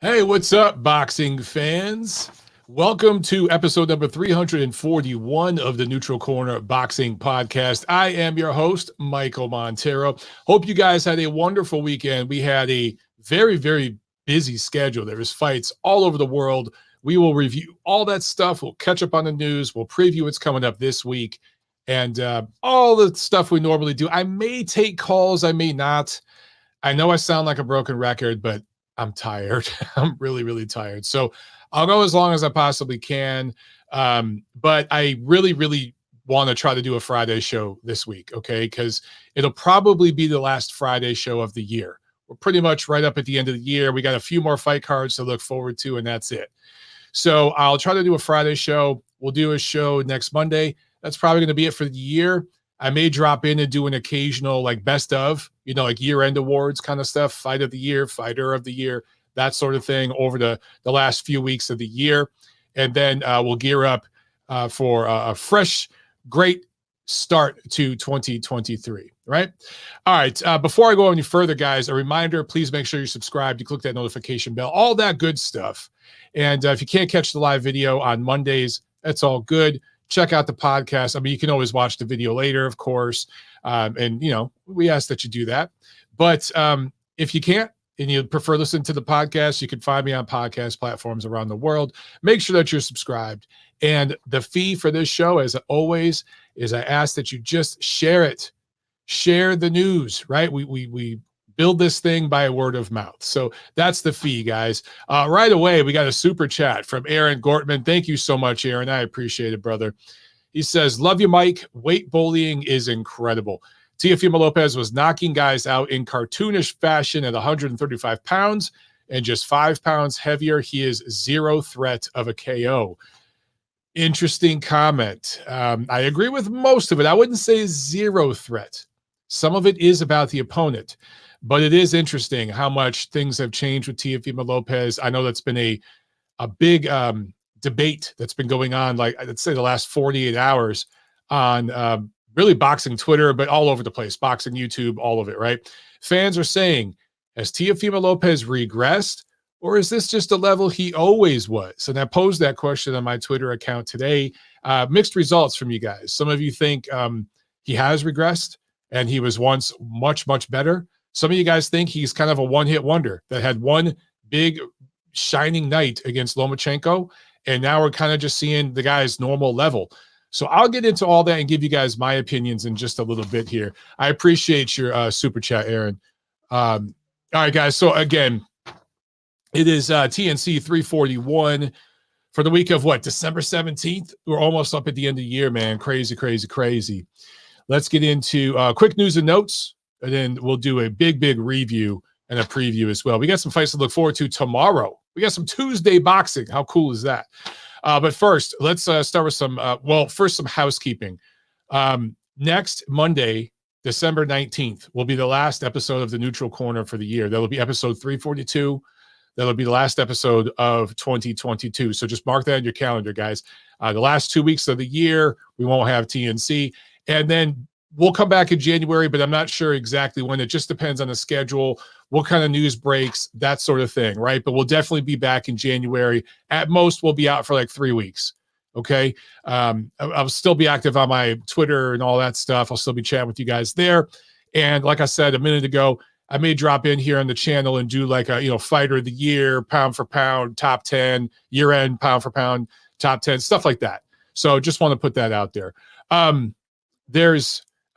Hey, what's up, boxing fans? Welcome to episode number 341 of the Neutral Corner Boxing Podcast. I am your host, Michael Montero. Hope you guys had a wonderful weekend. We had a very, very busy schedule. There was fights all over the world. We will review all that stuff. We'll catch up on the news. We'll preview what's coming up this week and all the stuff we normally do. I may take calls. I may not. I know I sound like a broken record, but I'm tired. I'm really, really tired. So I'll go as long as I possibly can. But I really, really want to try to do a Friday show this week, okay? Because it'll probably be the last Friday show of the year. We're pretty much right up at the end of the year. We got a few more fight cards to look forward to, and that's it. So I'll try to do a Friday show. We'll do a show next Monday. That's probably going to be it for the year. I may drop in and do an occasional like best of, like year-end awards kind of stuff, fight of the year, fighter of the year, that sort of thing over the last few weeks of the year. And then we'll gear up for a fresh, great start to 2023, right? All right. Before I go any further, guys, a reminder, please make sure you're subscribed. You click that notification bell, all that good stuff. And if you can't catch the live video on Mondays, that's all good. Check out the podcast. I mean, you can always watch the video later, of course. And, we ask that you do that. But if you can't and you prefer listening to the podcast, you can find me on podcast platforms around the world. Make sure that you're subscribed. And the fee for this show, as always, is I ask that you just share it. Share the news, right? We build this thing by word of mouth. So that's the fee, guys. Right away, we got a super chat from Aaron Gortman. Thank you so much, Aaron. I appreciate it, brother. He says, love you, Mike. Weight bullying is incredible. Teofimo Lopez was knocking guys out in cartoonish fashion at 135 pounds and just 5 pounds heavier. He is zero threat of a KO. Interesting comment. I agree with most of it. I wouldn't say zero threat. Some of it is about the opponent. But it is interesting how much things have changed with Teofimo Lopez. I know that's been a big debate that's been going on, like let's say the last 48 hours on really boxing Twitter, but all over the place, boxing YouTube, all of it, right? Fans are saying, has Teofimo Lopez regressed, or is this just a level he always was? And I posed that question on my Twitter account today. Mixed results from you guys. Some of you think he has regressed and he was once much, much better. Some of you guys think he's kind of a one-hit wonder that had one big shining night against Lomachenko, and now we're kind of just seeing the guy's normal level. So I'll get into all that and give you guys my opinions in just a little bit here. I appreciate your super chat, Aaron. All right, guys. So again, it is TNC 341 for the week of December 17th. We're almost up at the end of the year, man. Crazy, crazy, crazy. Let's get into quick news and notes. And then we'll do a big, big review and a preview as well. We got some fights to look forward to tomorrow. We got some Tuesday boxing. How cool is that? But first, let's start with some, first some housekeeping. Next Monday, December 19th, will be the last episode of the Neutral Corner for the year. That will be episode 342. That'll be the last episode of 2022. So just mark that in your calendar, guys. The last 2 weeks of the year, we won't have TNC. And then we'll come back in January, but I'm not sure exactly when. It just depends on the schedule, what kind of news breaks, that sort of thing, right? But we'll definitely be back in January. At most, we'll be out for like 3 weeks, okay? I'll still be active on my Twitter and all that stuff. I'll still be chatting with you guys there. And like I said a minute ago, I may drop in here on the channel and do like a, fighter of the year, pound for pound, top 10, year-end, pound for pound, top 10, stuff like that. So just want to put that out there.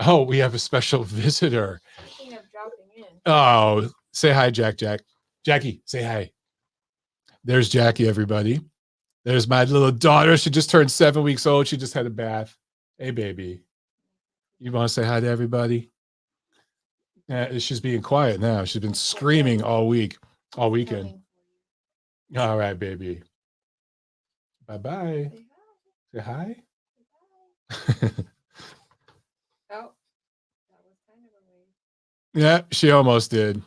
We have a special visitor. Speaking of dropping in. Oh, say hi, Jackie, say hi. There's Jackie, everybody. There's my little daughter. She just turned 7 weeks old. She just had a bath. Hey, baby. You want to say hi to everybody? She's being quiet now. She's been screaming all weekend. All right, baby. Bye-bye. Say hi. Oh, that was kind of a wave. Yeah, she almost did.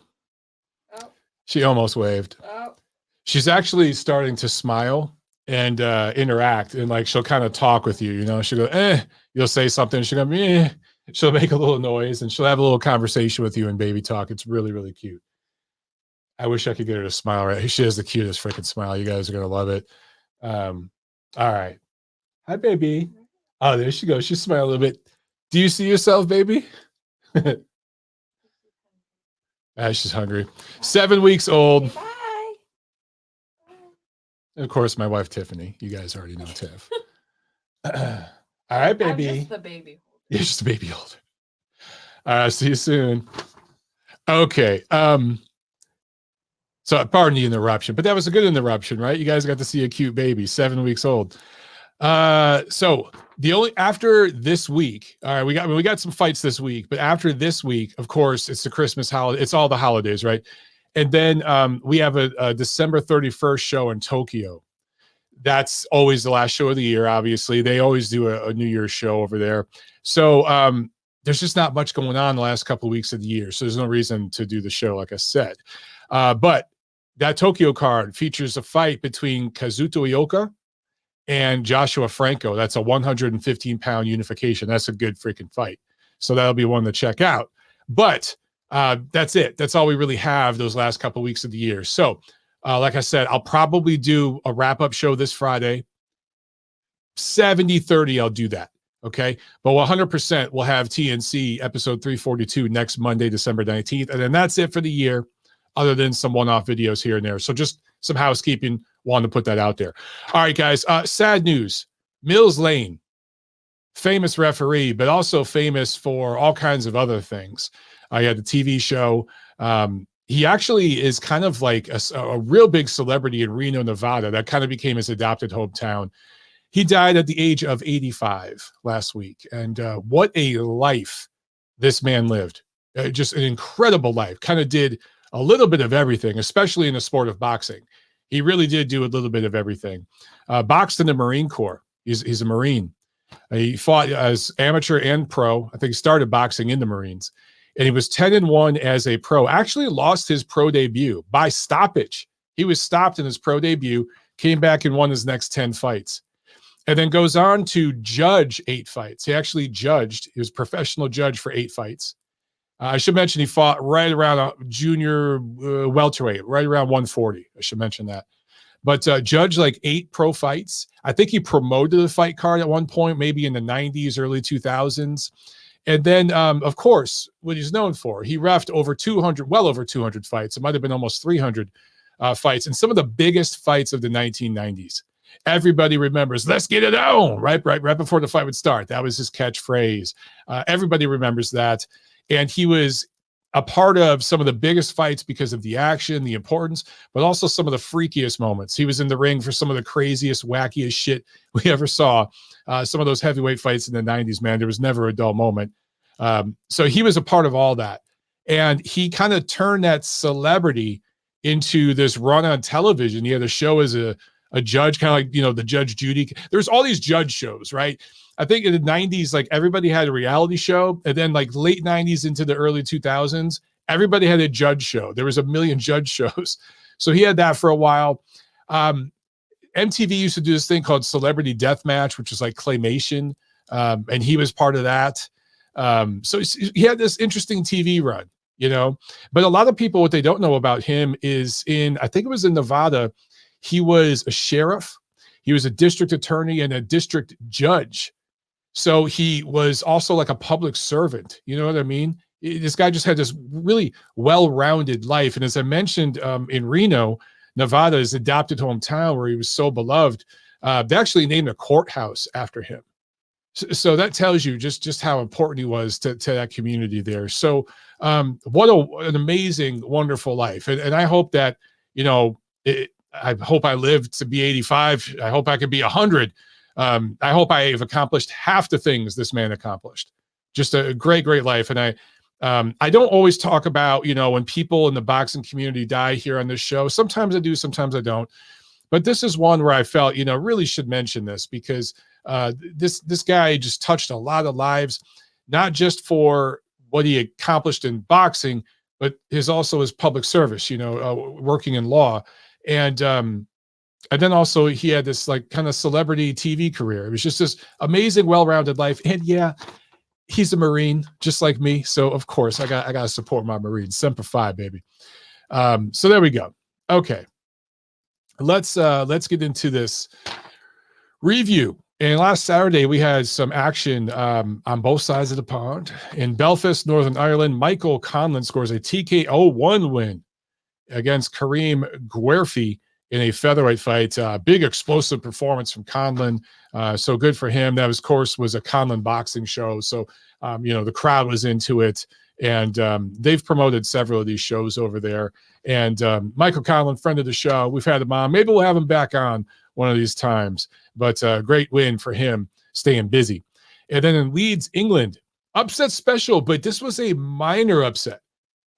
Oh. She almost waved. Oh. She's actually starting to smile and interact, and like she'll kind of talk with you. She'll go, you'll say something. She'll go, She'll make a little noise, and she'll have a little conversation with you in baby talk. It's really, really cute. I wish I could get her to smile. Right, she has the cutest freaking smile. You guys are gonna love it. All right, hi, baby. Oh, there she goes. She's smiling a little bit. Do you see yourself, baby? She's hungry. 7 weeks old. Bye. And of course, my wife Tiffany. You guys already know Tiff. All right, baby. I'm just the baby. You're just a baby holder. See you soon. Okay. So pardon the interruption, but that was a good interruption, right? You guys got to see a cute baby, 7 weeks old. So the only after this week, all right, we got some fights this week, but after this week, of course, it's the Christmas holiday. It's all the holidays, right? And then we have a December 31st show in Tokyo. That's always the last show of the year. Obviously, they always do a New Year's show over there. So there's just not much going on the last couple of weeks of the year. So there's no reason to do the show, like I said. But that Tokyo card features a fight between Kazuto Ioka and Joshua Franco. That's a 115-pound unification. That's a good freaking fight. So that'll be one to check out. But that's it. That's all we really have those last couple of weeks of the year. So like I said, I'll probably do a wrap-up show this Friday. 70-30, I'll do that. Okay. But 100% we'll have TNC episode 342 next Monday, December 19th. And then that's it for the year, other than some one-off videos here and there. So just some housekeeping. Wanted to put that out there. All right, guys. Sad news. Mills Lane, famous referee, but also famous for all kinds of other things. He had the TV show. He actually is kind of like a real big celebrity in Reno, Nevada. That kind of became his adopted hometown. He died at the age of 85 last week. And what a life this man lived. Just an incredible life. Kind of did a little bit of everything, especially in the sport of boxing. He really did do a little bit of everything. Boxed in the Marine Corps. He's a Marine. He fought as amateur and pro. I think he started boxing in the Marines. And he was 10-1 as a pro. Actually lost his pro debut by stoppage. He was stopped in his pro debut, came back and won his next 10 fights. And then goes on to judge 8 fights. He actually judged. He was a professional judge for 8 fights. I should mention he fought right around a junior welterweight, right around 140. I should mention that. But judged like 8 pro fights. I think he promoted the fight card at one point, maybe in the 90s, early 2000s. And then, of course, what he's known for, he reffed over 200, well over 200 fights. It might have been almost 300 fights. And some of the biggest fights of the 1990s. Everybody remembers, let's get it on, right before the fight would start. That was his catchphrase. Everybody remembers that. And he was a part of some of the biggest fights because of the action, the importance, but also some of the freakiest moments. He was in the ring for some of the craziest, wackiest shit we ever saw. Some of those heavyweight fights in the 90s, man, there was never a dull moment. So he was a part of all that. And he kind of turned that celebrity into this run on television. He had a show as a judge, kind of like, you know, the Judge Judy. There's all these judge shows, right? I think in the 90s, like everybody had a reality show. And then like late 90s into the early 2000s, everybody had a judge show. There was a million judge shows. So he had that for a while. MTV used to do this thing called Celebrity Deathmatch, which is like claymation. And he was part of that. So he had this interesting TV run, you know, but a lot of people, what they don't know about him is I think it was in Nevada, he was a sheriff. He was a district attorney and a district judge. So he was also like a public servant. You know what I mean? This guy just had this really well-rounded life. And as I mentioned, in Reno, Nevada, his adopted hometown where he was so beloved, they actually named a courthouse after him. So that tells you just how important he was to that community there. So what an amazing, wonderful life. And I hope that, you know, I hope I live to be 85. I hope I could be 100. I hope I have accomplished half the things this man accomplished. Just a great, great life. And I don't always talk about, you know, when people in the boxing community die here on this show. Sometimes I do, sometimes I don't. But this is one where I felt, you know, really should mention this because this guy just touched a lot of lives, not just for what he accomplished in boxing, but also his public service, you know, working in law. And then also he had this like kind of celebrity TV career. It was just this amazing, well-rounded life. And yeah, he's a Marine just like me. So of course I got to support my Marines. Semper Fi, baby. So there we go. Okay. Let's get into this review. And last Saturday, we had some action on both sides of the pond. In Belfast, Northern Ireland, Michael Conlan scores a TKO1 win against Kareem Guerfi in a featherweight fight. Big explosive performance from Conlan. So good for him. That, of course, was a Conlan boxing show. So, the crowd was into it. And they've promoted several of these shows over there. And Michael Conlan, friend of the show, we've had him on. Maybe we'll have him back on one of these times. But great win for him, staying busy. And then in Leeds, England, upset special, but this was a minor upset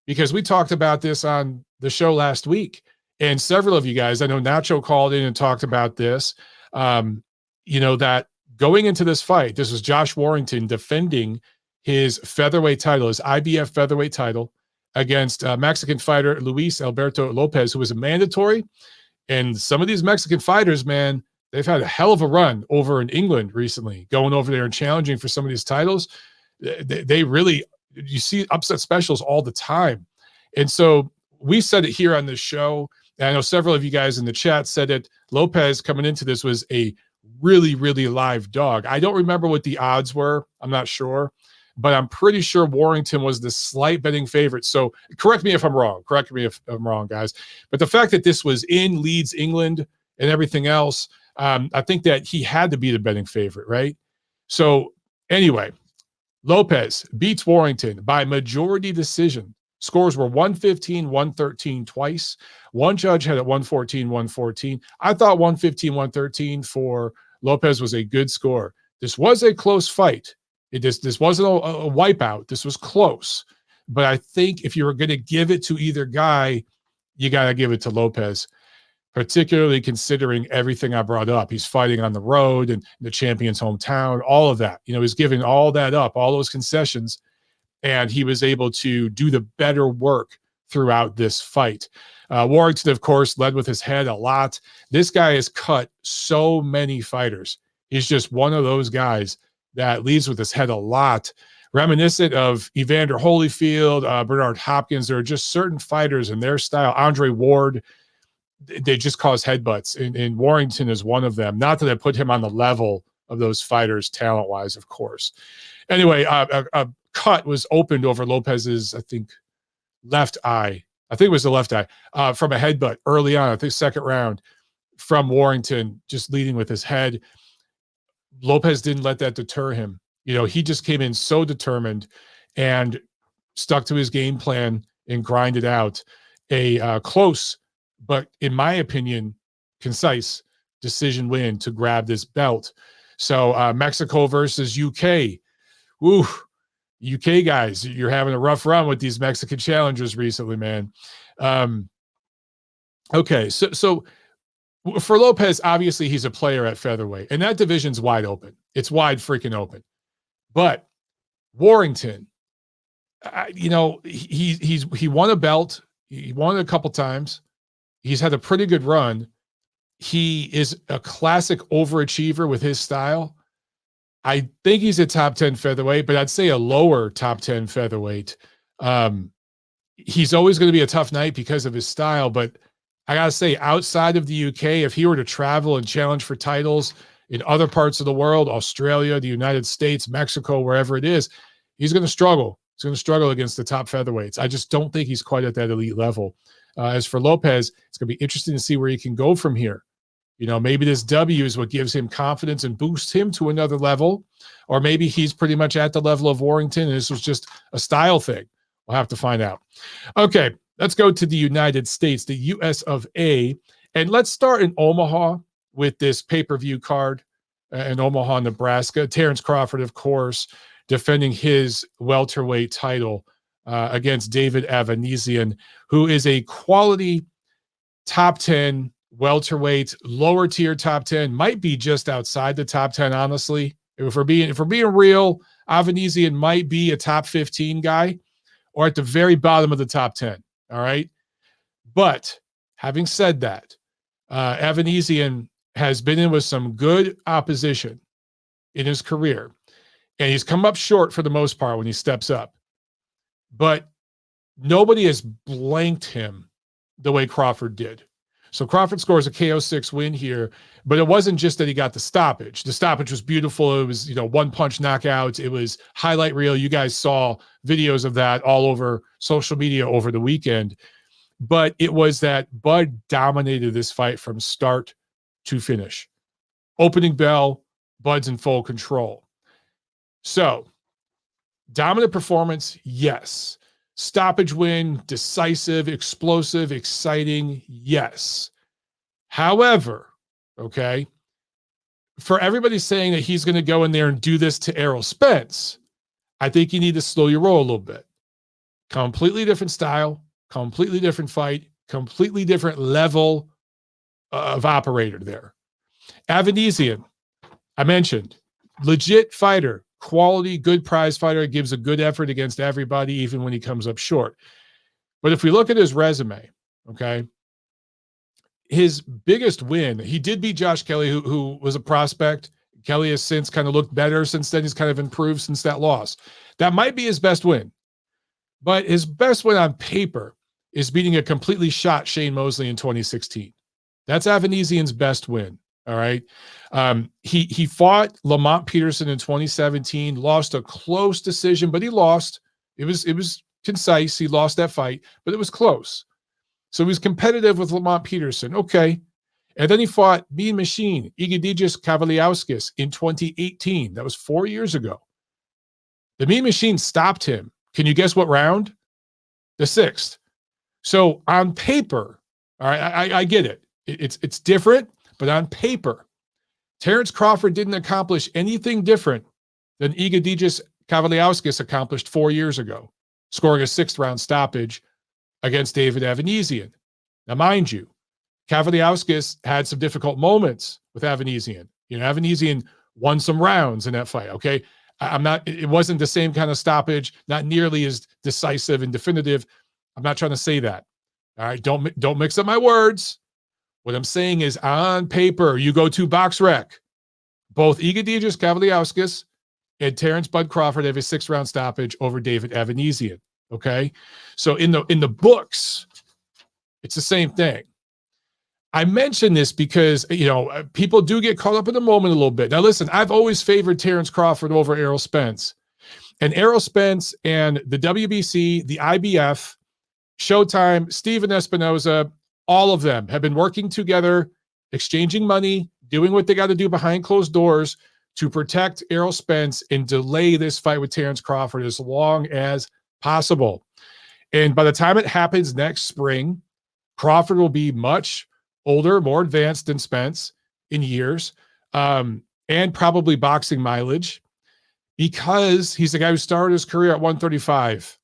because we talked about this on the show last week. And several of you guys, I know Nacho called in and talked about this, that going into this fight, this was Josh Warrington defending his featherweight title, his IBF featherweight title, against Mexican fighter Luis Alberto Lopez, who was a mandatory. And some of these Mexican fighters, man, they've had a hell of a run over in England recently, going over there and challenging for some of these titles. They really, you see upset specials all the time. And so we said it here on this show. And I know several of you guys in the chat said it. Lopez coming into this was a really, really live dog. I don't remember what the odds were. I'm not sure. But I'm pretty sure Warrington was the slight betting favorite. So correct me if I'm wrong. Correct me if I'm wrong, guys. But the fact that this was in Leeds, England, and everything else, I think that he had to be the betting favorite, right? So anyway, Lopez beats Warrington by majority decision. Scores were 115, 113 twice. One judge had it 114, 114. I thought 115, 113 for Lopez was a good score. This was a close fight. This wasn't a wipeout. This was close. But I think if you were going to give it to either guy, you got to give it to Lopez, particularly considering everything I brought up. He's fighting on the road and the champion's hometown, all of that. He's giving all that up, all those concessions, and he was able to do the better work throughout this fight. Warrington, of course, led with his head a lot. This guy has cut so many fighters. He's just one of those guys that leads with his head a lot, reminiscent of Evander Holyfield, Bernard Hopkins. There are just certain fighters in their style. Andre Ward, they just cause headbutts, and Warrington is one of them. Not that I put him on the level of those fighters talent-wise, of course. Anyway, a cut was opened over Lopez's, I think, left eye. I think it was the left eye from a headbutt early on, I think second round, from Warrington, just leading with his head. Lopez didn't let that deter him. He just came in so determined and stuck to his game plan and grinded out a close, but in my opinion, concise decision win to grab this belt. So Mexico versus UK. Woo, UK guys, you're having a rough run with these Mexican challengers recently, man. Okay, so for Lopez, obviously he's a player at featherweight, and that division's wide open. It's wide freaking open. But Warrington, he won a belt. He won it a couple times. He's had a pretty good run. He is a classic overachiever with his style. I think he's a top 10 featherweight, but I'd say a lower top 10 featherweight. He's always going to be a tough night because of his style, but I got to say, outside of the UK, if he were to travel and challenge for titles in other parts of the world, Australia, the United States, Mexico, wherever it is, he's going to struggle. He's going to struggle against the top featherweights. I just don't think he's quite at that elite level. As for Lopez, it's going to be interesting to see where he can go from here. Maybe this W is what gives him confidence and boosts him to another level, or maybe he's pretty much at the level of Warrington, and this was just a style thing. We'll have to find out. Okay, let's go to the United States, the US of A, and let's start in Omaha with this pay-per-view card in Omaha, Nebraska. Terence Crawford, of course, defending his welterweight title against David Avanesian, who is a quality top 10 welterweight, lower tier top 10, might be just outside the top 10, honestly. If we're being real, Avanesian might be a top 15 guy or at the very bottom of the top 10. All right. But having said that, Avanesian has been in with some good opposition in his career, and he's come up short for the most part when he steps up. But nobody has blanked him the way Crawford did. So Crawford scores a KO6 win here, but it wasn't just that he got the stoppage. The stoppage was beautiful. It was, one punch knockout. It was highlight reel. You guys saw videos of that all over social media over the weekend. But it was that Bud dominated this fight from start to finish. Opening bell, Bud's in full control. So, dominant performance, yes. Stoppage win, decisive, explosive, exciting, yes. However, okay, for everybody saying that he's going to go in there and do this to Errol Spence, I think you need to slow your roll a little bit. Completely different style, completely different fight, completely different level of operator there. Avanesian, I mentioned, legit fighter, quality, good prize fighter, gives a good effort against everybody, even when he comes up short. But if we look at his resume, okay, his biggest win, he did beat Josh Kelly, who was a prospect. Kelly has since kind of looked better since then. He's kind of improved since that loss. That might be his best win. But his best win on paper is beating a completely shot Shane Mosley in 2016. That's Avanesian's best win. All right. He fought Lamont Peterson in 2017, lost a close decision, but he lost. It was concise. He lost that fight, but it was close. So he was competitive with Lamont Peterson. Okay. And then he fought Mean Machine, Egidijus Kavaliauskas in 2018. That was 4 years ago. The Mean Machine stopped him. Can you guess what round? The 6th. So on paper, all right, I get it. It's different. But on paper, Terence Crawford didn't accomplish anything different than Egidijus Kavaliauskas accomplished 4 years ago, scoring a 6th-round stoppage against David Avanesian. Now, mind you, Kavaliauskas had some difficult moments with Avanesian. Avanesian won some rounds in that fight, okay? It wasn't the same kind of stoppage, not nearly as decisive and definitive. I'm not trying to say that. All right, don't mix up my words. What I'm saying is, on paper, you go to BoxRec, both Egidijus Kavaliauskas and Terence Bud Crawford have a 6th-round stoppage over David Avanesian. Okay, so in the books, it's the same thing. I mention this because people do get caught up in the moment a little bit. Now, listen, I've always favored Terence Crawford over Errol Spence, and Errol Spence and the WBC, the IBF, Showtime, Steven Espinoza. All of them have been working together, exchanging money, doing what they got to do behind closed doors to protect Errol Spence and delay this fight with Terence Crawford as long as possible. And by the time it happens next spring, Crawford will be much older, more advanced than Spence in years, and probably boxing mileage, because he's the guy who started his career at 135.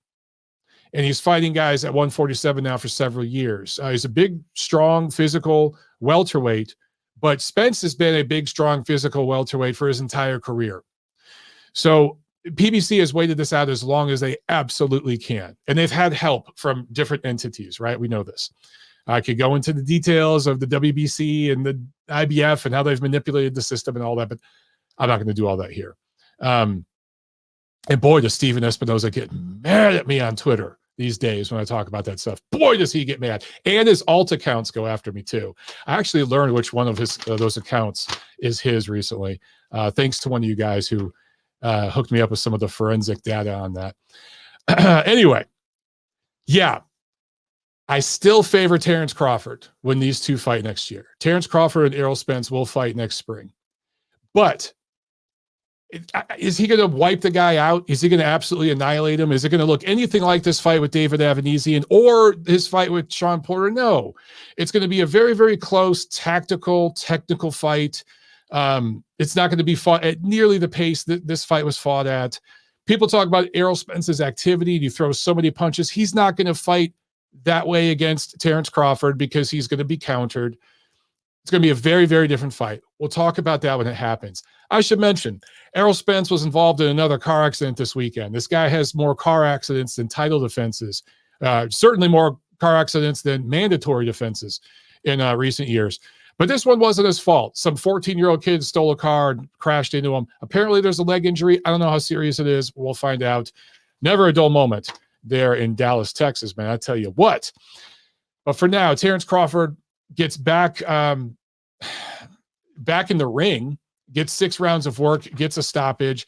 And he's fighting guys at 147 now for several years. He's a big, strong, physical welterweight, but Spence has been a big, strong, physical welterweight for his entire career. So PBC has waited this out as long as they absolutely can. And they've had help from different entities, right? We know this. I could go into the details of the WBC and the IBF and how they've manipulated the system and all that, but I'm not going to do all that here. And boy, does Steven Espinoza get mad at me on Twitter these days when I talk about that stuff. Boy, does he get mad. And his alt accounts go after me too. I actually learned which one of his those accounts is his recently, thanks to one of you guys who hooked me up with some of the forensic data on that. Anyway, yeah, I still favor Terence Crawford when these two fight next year. Terence Crawford and Errol Spence will fight next spring. But is he going to wipe the guy out? Is he going to absolutely annihilate him? Is it going to look anything like this fight with David Avanesian or his fight with Sean Porter? No. It's going to be a very, very close, technical fight. It's not going to be fought at nearly the pace that this fight was fought at. People talk about Errol Spence's activity. He throws so many punches. He's not going to fight that way against Terence Crawford because he's going to be countered. It's going to be a very, very different fight. We'll talk about that when it happens. I should mention, Errol Spence was involved in another car accident this weekend. This guy has more car accidents than title defenses, certainly more car accidents than mandatory defenses in recent years. But this one wasn't his fault. Some 14-year-old kid stole a car and crashed into him. Apparently, there's a leg injury. I don't know how serious it is. We'll find out. Never a dull moment there in Dallas, Texas, man. I tell you what. But for now, Terence Crawford gets back in the ring, gets 6 rounds of work, gets a stoppage.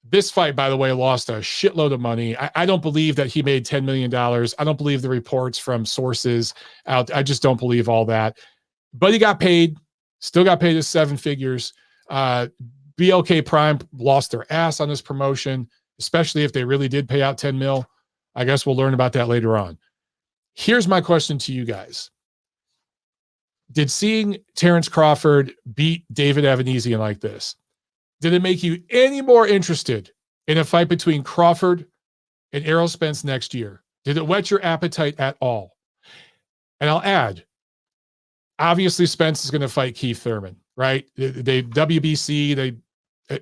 This fight, by the way, lost a shitload of money. I don't believe that he made $10 million. I don't believe the reports from sources out. I just don't believe all that. But he got paid, still got paid his 7 figures. BLK Prime lost their ass on this promotion, especially if they really did pay out 10 mil. I guess we'll learn about that later on. Here's my question to you guys. Did seeing Terence Crawford beat David Avanesian like this, did it make you any more interested in a fight between Crawford and Errol Spence next year? Did it whet your appetite at all? And I'll add, obviously Spence is going to fight Keith Thurman, right? They WBC, they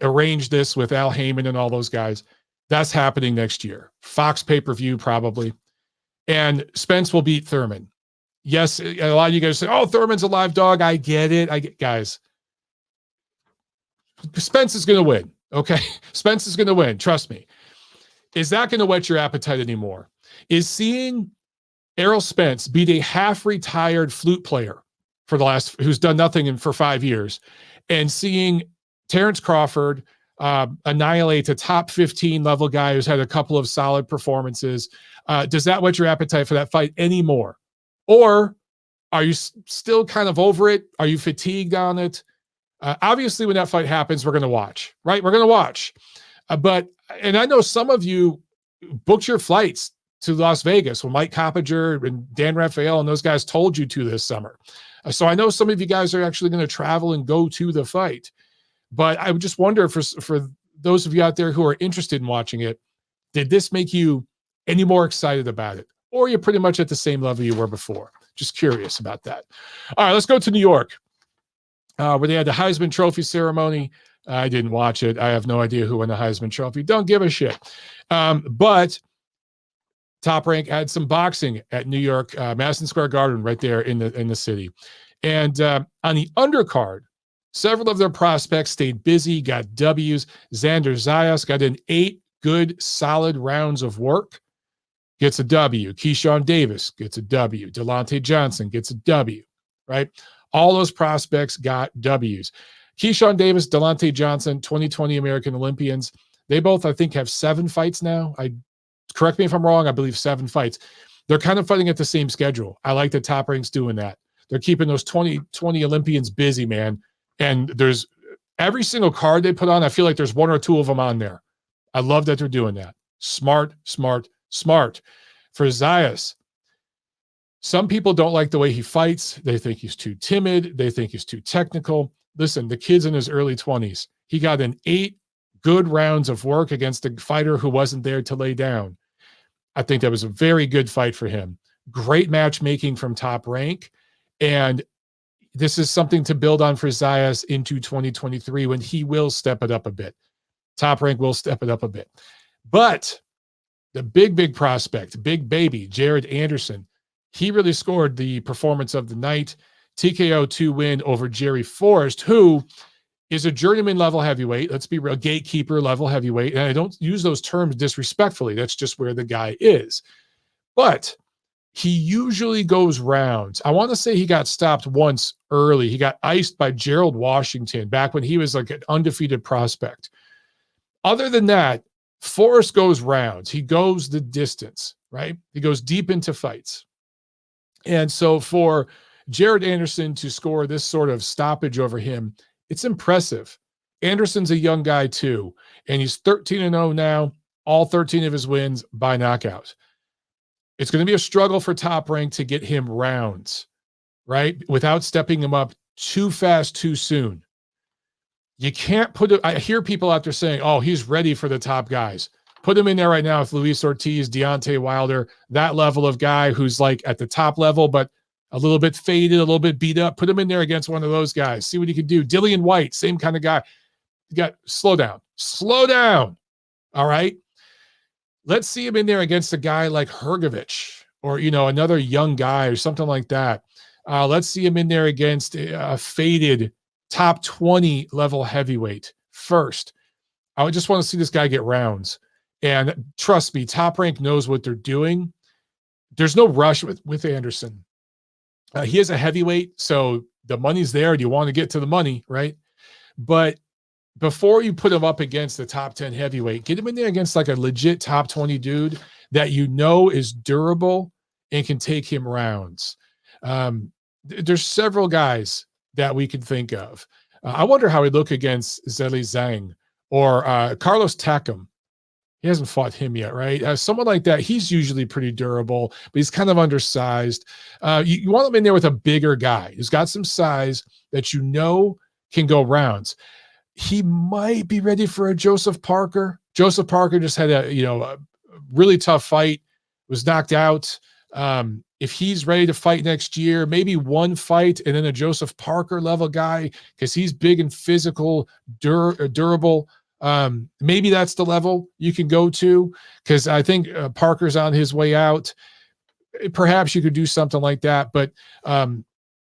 arranged this with Al Heyman and all those guys. That's happening next year. Fox pay-per-view probably. And Spence will beat Thurman. Yes, a lot of you guys say, oh, Thurman's a live dog. I get it. Guys, Spence is going to win, okay? Spence is going to win, trust me. Is that going to whet your appetite anymore? Is seeing Errol Spence beat a half-retired flute player who's done nothing for 5 years, and seeing Terence Crawford annihilate a top 15 level guy who's had a couple of solid performances, does that whet your appetite for that fight anymore? Or are you still kind of over it? Are you fatigued on it? Obviously, when that fight happens, we're going to watch, right? We're going to watch. And I know some of you booked your flights to Las Vegas when Mike Coppinger and Dan Rafael and those guys told you to this summer. So I know some of you guys are actually going to travel and go to the fight. But I would just wonder for those of you out there who are interested in watching it, did this make you any more excited about it? Or are you pretty much at the same level you were before? Just curious about that. All right, let's go to New York. Where they had the Heisman Trophy ceremony. I didn't watch it. I have no idea who won the Heisman Trophy. Don't give a shit. But Top Rank had some boxing at New York, Madison Square Garden, right there in the city. And on the undercard, several of their prospects stayed busy, got W's. Xander Zayas got in 8 good, solid rounds of work, gets a W. Keyshawn Davis gets a W. Delonte Johnson gets a W, right? All those prospects got W's. Keyshawn Davis, Delonte Johnson, 2020 American Olympians. They both, I think, have 7 fights now. Correct me if I'm wrong. I believe 7 fights. They're kind of fighting at the same schedule. I like that Top Rank's doing that. They're keeping those 2020 Olympians busy, man. And there's every single card they put on, I feel like there's 1 or 2 of them on there. I love that they're doing that. Smart, smart, smart. For Zayas, some people don't like the way he fights. They think he's too timid. They think he's too technical. Listen, the kid's in his early 20s. He got in 8 good rounds of work against a fighter who wasn't there to lay down. I think that was a very good fight for him. Great matchmaking from Top Rank. And this is something to build on for Zayas into 2023 when he will step it up a bit. Top Rank will step it up a bit. But the big prospect, big baby, Jared Anderson, he really scored the performance of the night. TKO 2 win over Jerry Forrest, who is a journeyman level heavyweight. Let's be real, gatekeeper level heavyweight. And I don't use those terms disrespectfully. That's just where the guy is. But he usually goes rounds. I want to say he got stopped once early. He got iced by Gerald Washington back when he was like an undefeated prospect. Other than that, Forrest goes rounds. He goes the distance, right? He goes deep into fights. And so for Jared Anderson to score this sort of stoppage over him, it's impressive. Anderson's a young guy too, and he's 13-0 now, all 13 of his wins by knockout. It's going to be a struggle for Top Rank to get him rounds, right? Without stepping him up too fast, too soon. You can't put it. I hear people out there saying, oh, he's ready for the top guys. Put him in there right now with Luis Ortiz, Deontay Wilder, that level of guy who's like at the top level, but a little bit faded, a little bit beat up. Put him in there against one of those guys. See what he can do. Dillian White, same kind of guy. You got slow down. Slow down. All right. Let's see him in there against a guy like Hrgovic or, another young guy or something like that. Let's see him in there against a faded top 20 level heavyweight first. I just want to see this guy get rounds. And trust me, Top Rank knows what they're doing. there's no rush with Anderson. He is a heavyweight, so the money's there. You want to get to the money, right? But before you put him up against the top 10 heavyweight, get him in there against like a legit top 20 dude that you know is durable and can take him rounds. There's several guys that we can think of. I wonder how he'd look against Zeli Zhang or Carlos Takam. He hasn't fought him yet, right? Someone like that, he's usually pretty durable, but he's kind of undersized. You want him in there with a bigger guy who's got some size that you know can go rounds. He might be ready for a Joseph Parker. Joseph Parker just had a really tough fight, was knocked out. If he's ready to fight next year, maybe one fight and then a Joseph Parker level guy, because he's big and physical, durable. Maybe that's the level you can go to, because I think Parker's on his way out. Perhaps you could do something like that, but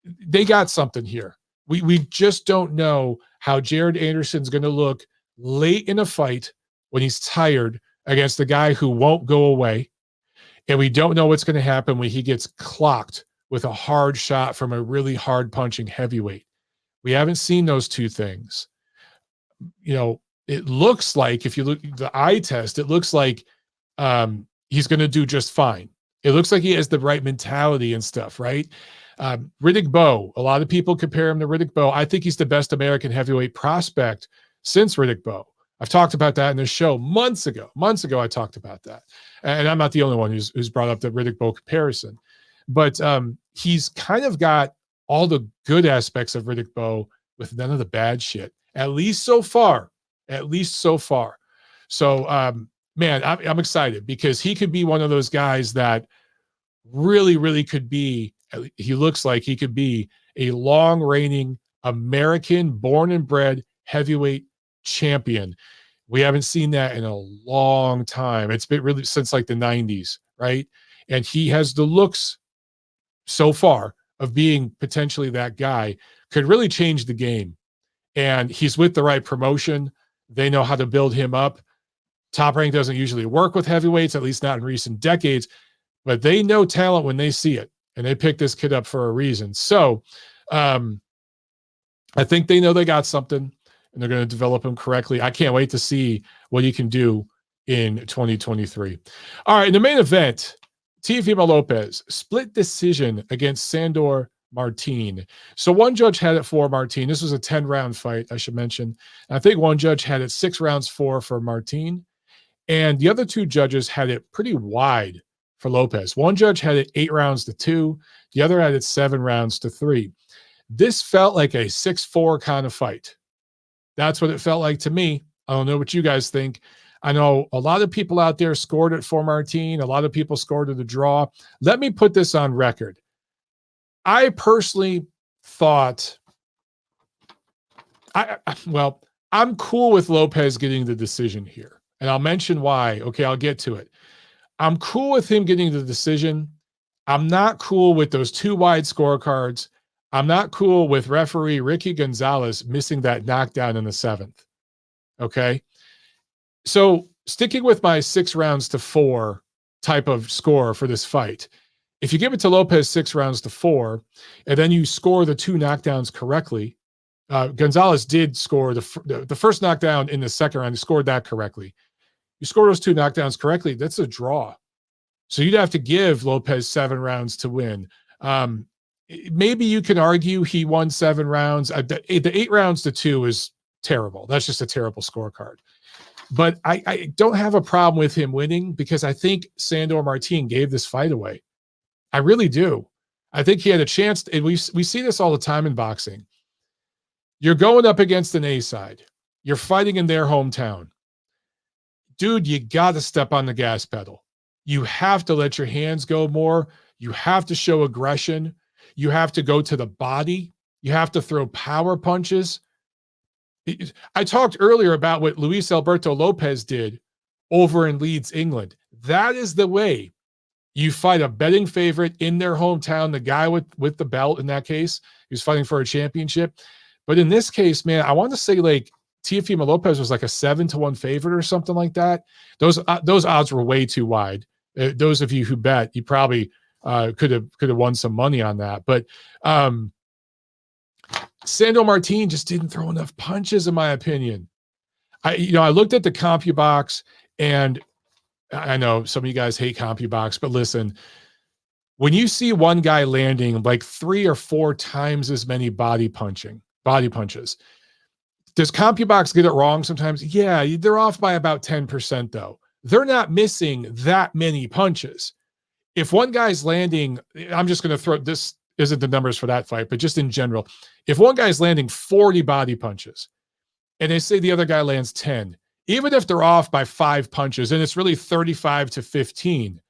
they got something here. We just don't know how Jared Anderson's going to look late in a fight when he's tired against the guy who won't go away. And we don't know what's going to happen when he gets clocked with a hard shot from a really hard punching heavyweight. We haven't seen those two things. It looks like, if you look at the eye test, it looks like he's going to do just fine. It looks like he has the right mentality and stuff, right? Riddick Bowe, a lot of people compare him to Riddick Bowe. I think he's the best American heavyweight prospect since Riddick Bowe. I've talked about that in this show months ago. Months ago, I talked about that. And I'm not the only one who's brought up the Riddick Bowe comparison. But he's kind of got all the good aspects of Riddick Bowe with none of the bad shit, at least so far. So, man, I'm excited because he could be one of those guys that really, really could be, he looks like he could be a long reigning American born and bred heavyweight champion. We haven't seen that in a long time. It's been really since like the 90s, right? And he has the looks so far of being potentially that guy, could really change the game. And he's with the right promotion. They know how to build him up. Top Rank doesn't usually work with heavyweights, at least not in recent decades, but they know talent when they see it, and they picked this kid up for a reason. So I think they know they got something, and they're going to develop him correctly. I can't wait to see what he can do in 2023. All right, in the main event, Teofimo Lopez, split decision against Sandor Martin. So one judge had it for Martin. This was a 10-round fight, I should mention. I think one judge had it 6 rounds for Martin, and the other two judges had it pretty wide for Lopez. One judge had it 8 rounds to 2. The other had it 7 rounds to 3. This felt like a 6-4 kind of fight. That's what it felt like to me. I don't know what you guys think. I know a lot of people out there scored it for Martin. A lot of people scored it a draw. Let me put this on record. I personally thought, I'm cool with Lopez getting the decision here. And I'll mention why. Okay, I'll get to it. I'm cool with him getting the decision. I'm not cool with those 2 wide scorecards. I'm not cool with referee Ricky Gonzalez missing that knockdown in the 7th. Okay. So sticking with my 6 rounds to 4 type of score for this fight, if you give it to Lopez 6 rounds to 4, and then you score the 2 knockdowns correctly, Gonzalez did score the first knockdown in the second round. He scored that correctly. You score those 2 knockdowns correctly, that's a draw. So you'd have to give Lopez 7 rounds to win. Maybe you can argue he won 7 rounds. The 8 rounds to 2 is terrible. That's just a terrible scorecard. But I don't have a problem with him winning because I think Sandor Martin gave this fight away. I really do. I think he had a chance. And we see this all the time in boxing. You're going up against an A side. You're fighting in their hometown. Dude, you got to step on the gas pedal. You have to let your hands go more. You have to show aggression. You have to go to the body. You have to throw power punches. I talked earlier about what Luis Alberto Lopez did over in Leeds, England. That is the way you fight a betting favorite in their hometown, the guy with the belt in that case. He was fighting for a championship. But in this case, man, I want to say like Teofimo Lopez was like a 7-1 favorite or something like that. Those odds were way too wide. Those of you who bet, you probably could have won some money on that. But Sandor Martin just didn't throw enough punches, in my opinion. I looked at the CompuBox, and I know some of you guys hate CompuBox, but listen, when you see one guy landing like 3 or 4 times as many body punches, does CompuBox get it wrong sometimes? Yeah, they're off by about 10%, though. They're not missing that many punches. If one guy's landing, I'm just going to throw, this isn't the numbers for that fight, but just in general, if one guy's landing 40 body punches and they say the other guy lands 10, even if they're off by 5 punches and it's really 35 to 15,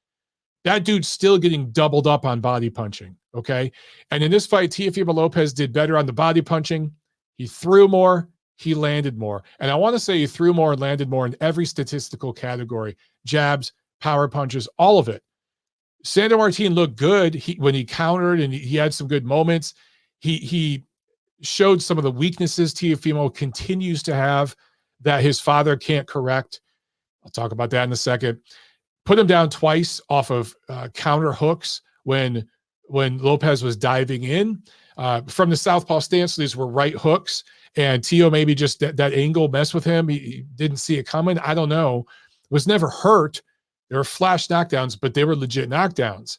that dude's still getting doubled up on body punching, okay? And in this fight, Teofimo Lopez did better on the body punching. He threw more, he landed more. And I want to say he threw more and landed more in every statistical category. Jabs, power punches, all of it. Sandor Martin looked good when he countered, and he had some good moments. He showed some of the weaknesses Teofimo continues to have that his father can't correct. I'll talk about that in a second. Put him down twice off of counter hooks when Lopez was diving in. From the southpaw stance, these were right hooks, and Teo maybe just that angle messed with him. He didn't see it coming. I don't know. Was never hurt. They were flash knockdowns, but they were legit knockdowns.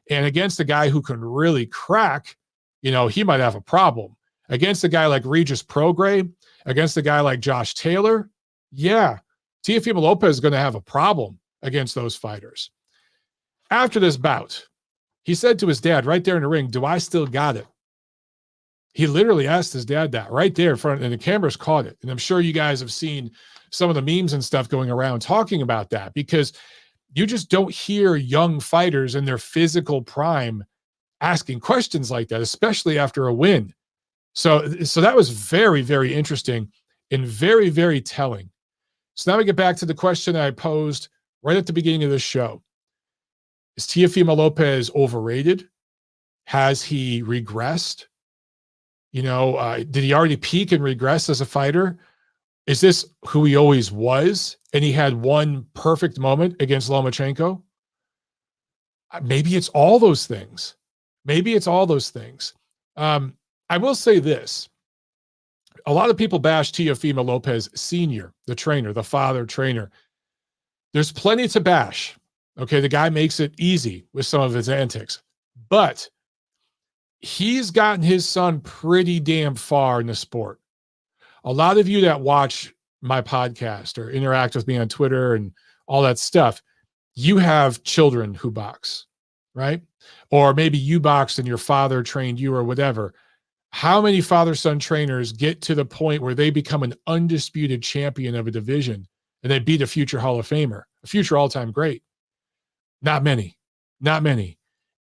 And against a guy who can really crack, he might have a problem. Against a guy like Regis Prograis, against a guy like Josh Taylor, yeah, Teofimo Lopez is going to have a problem against those fighters. After this bout, he said to his dad right there in the ring, "Do I still got it?" He literally asked his dad that right there in front, and the cameras caught it. And I'm sure you guys have seen some of the memes and stuff going around talking about that, because you just don't hear young fighters in their physical prime asking questions like that, especially after a win. So that was very, very interesting and very, very telling. So now we get back to the question I posed right at the beginning of this show. Is Teofimo Lopez overrated? Has he regressed? Did he already peak and regress as a fighter? Is this who he always was, and he had one perfect moment against Lomachenko? Maybe it's all those things. I will say this. A lot of people bash Teofimo Lopez Sr., the trainer, the father trainer. There's plenty to bash. Okay, the guy makes it easy with some of his antics. But he's gotten his son pretty damn far in the sport. A lot of you that watch my podcast or interact with me on Twitter and all that stuff, you have children who box, right? Or maybe you boxed and your father trained you or whatever. How many father-son trainers get to the point where they become an undisputed champion of a division and they beat a future Hall of Famer, a future all-time great? Not many.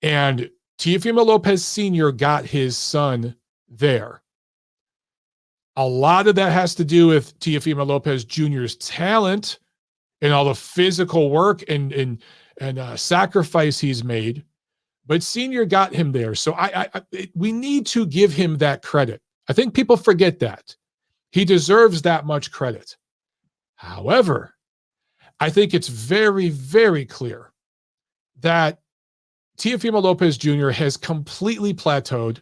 And Teofimo Lopez Sr. got his son there. A lot of that has to do with Teofimo Lopez Jr.'s talent and all the physical work and sacrifice he's made. But Senior got him there. So we need to give him that credit. I think people forget that. He deserves that much credit. However, I think it's very, very clear that Teofimo Lopez Jr. has completely plateaued,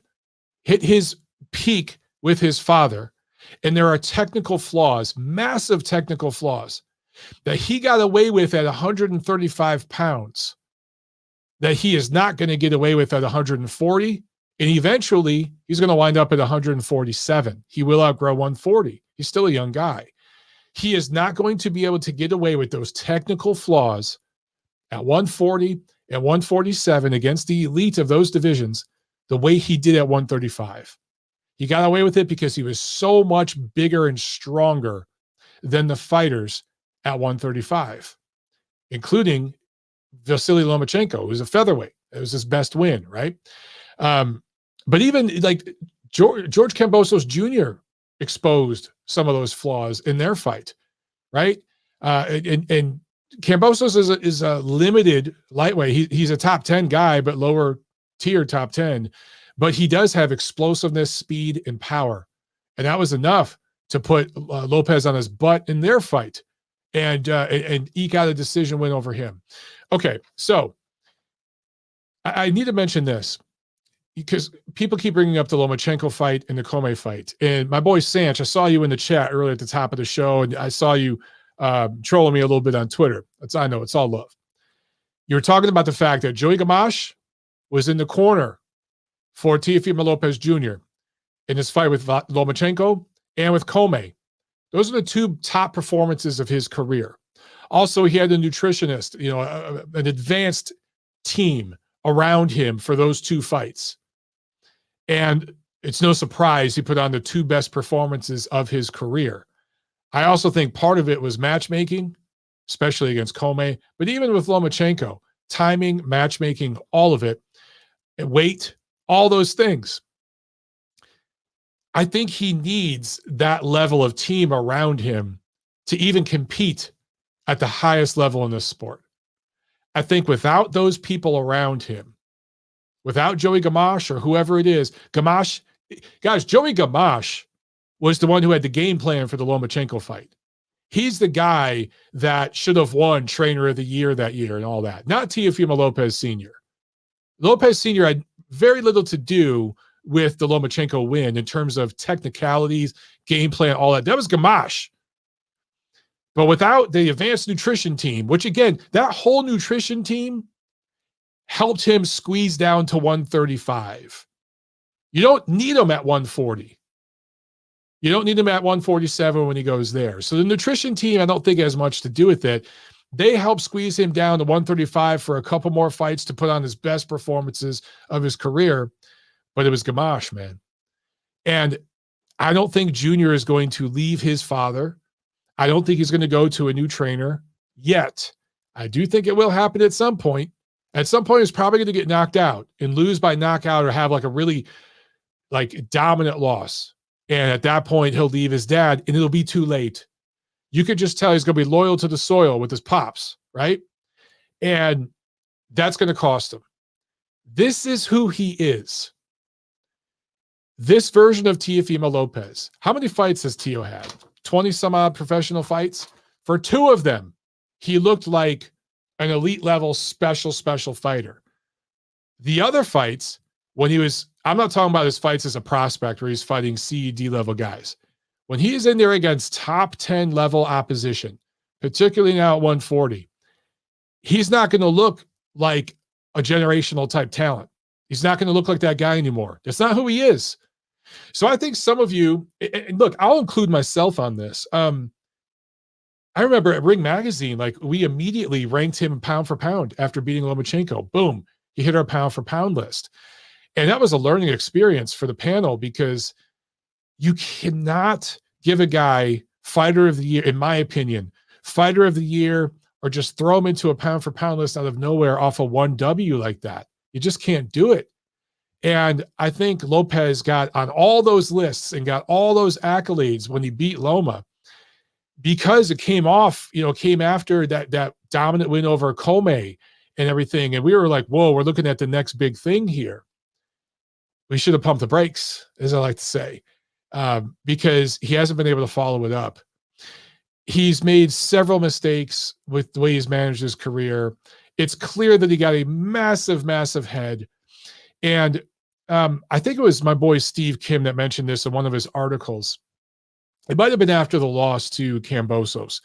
hit his peak with his father, and there are technical flaws, massive technical flaws, that he got away with at 135 pounds that he is not going to get away with at 140, and eventually he's going to wind up at 147. He will outgrow 140. He's still a young guy. He is not going to be able to get away with those technical flaws at 140 and 147 against the elite of those divisions the way he did at 135. He got away with it because he was so much bigger and stronger than the fighters at 135, including Vasily Lomachenko, who was a featherweight. It was his best win, right? But even like George Kambosos Jr. exposed some of those flaws in their fight, right? And Kambosos is a limited lightweight. He's a top 10 guy, but lower tier top 10. But he does have explosiveness, speed, and power. And that was enough to put Lopez on his butt in their fight and eke out a decision win over him. Okay, so I need to mention this because people keep bringing up the Lomachenko fight and the Commey fight. And my boy Sanch, I saw you in the chat earlier at the top of the show, and I saw you trolling me a little bit on Twitter. I know it's all love. You were talking about the fact that Joey Gamache was in the corner for Teofimo Lopez Jr. in his fight with Lomachenko and with Commey. Those are the two top performances of his career. Also, he had a nutritionist, an advanced team around him for those two fights. And it's no surprise he put on the two best performances of his career. I also think part of it was matchmaking, especially against Commey, but even with Lomachenko, timing, matchmaking, all of it, weight, all those things. I think he needs that level of team around him to even compete at the highest level in this sport. I think without those people around him, without Joey Gamache or whoever it is, Joey Gamache was the one who had the game plan for the Lomachenko fight. He's the guy that should have won Trainer of the Year that year and all that, not Teofimo Lopez Sr. Lopez Sr. had very little to do with the Lomachenko win in terms of technicalities, game plan, all that. That was Gamache. But without the advanced nutrition team, which again, that whole nutrition team helped him squeeze down to 135. You don't need him at 140. You don't need him at 147 when he goes there. So the nutrition team, I don't think has much to do with it. They helped squeeze him down to 135 for a couple more fights to put on his best performances of his career. But it was Gamache, man. And I don't think Junior is going to leave his father. I don't think he's going to go to a new trainer yet. I do think it will happen at some point. At some point, he's probably going to get knocked out and lose by knockout or have like a really dominant loss. And at that point, he'll leave his dad and it'll be too late. You could just tell he's going to be loyal to the soil with his pops, right? And that's going to cost him. This is who he is. This version of Teofimo Lopez. How many fights has Teo had? 20 some odd professional fights. For two of them, he looked like an elite level special fighter. The other fights, I'm not talking about his fights as a prospect where he's fighting C/D level guys. When he is in there against top 10 level opposition, particularly now at 140, he's not going to look like a generational type talent. He's not going to look like that guy anymore. That's not who he is. So I think some of you, and look, I'll include myself on this. I remember at Ring Magazine, we immediately ranked him pound for pound after beating Lomachenko. Boom, he hit our pound for pound list. And that was a learning experience for the panel because you cannot give a guy fighter of the year, in my opinion, fighter of the year, or just throw him into a pound for pound list out of nowhere off of 1W like that. You just can't do it. And I think Lopez got on all those lists and got all those accolades when he beat Loma because it came after that dominant win over Commey and everything. And we were like, whoa, we're looking at the next big thing here. We should have pumped the brakes, as I like to say, because he hasn't been able to follow it up. He's made several mistakes with the way he's managed his career. It's clear that he got a massive, massive head. And I think it was my boy Steve Kim that mentioned this in one of his articles. It might have been after the loss to Kambosos.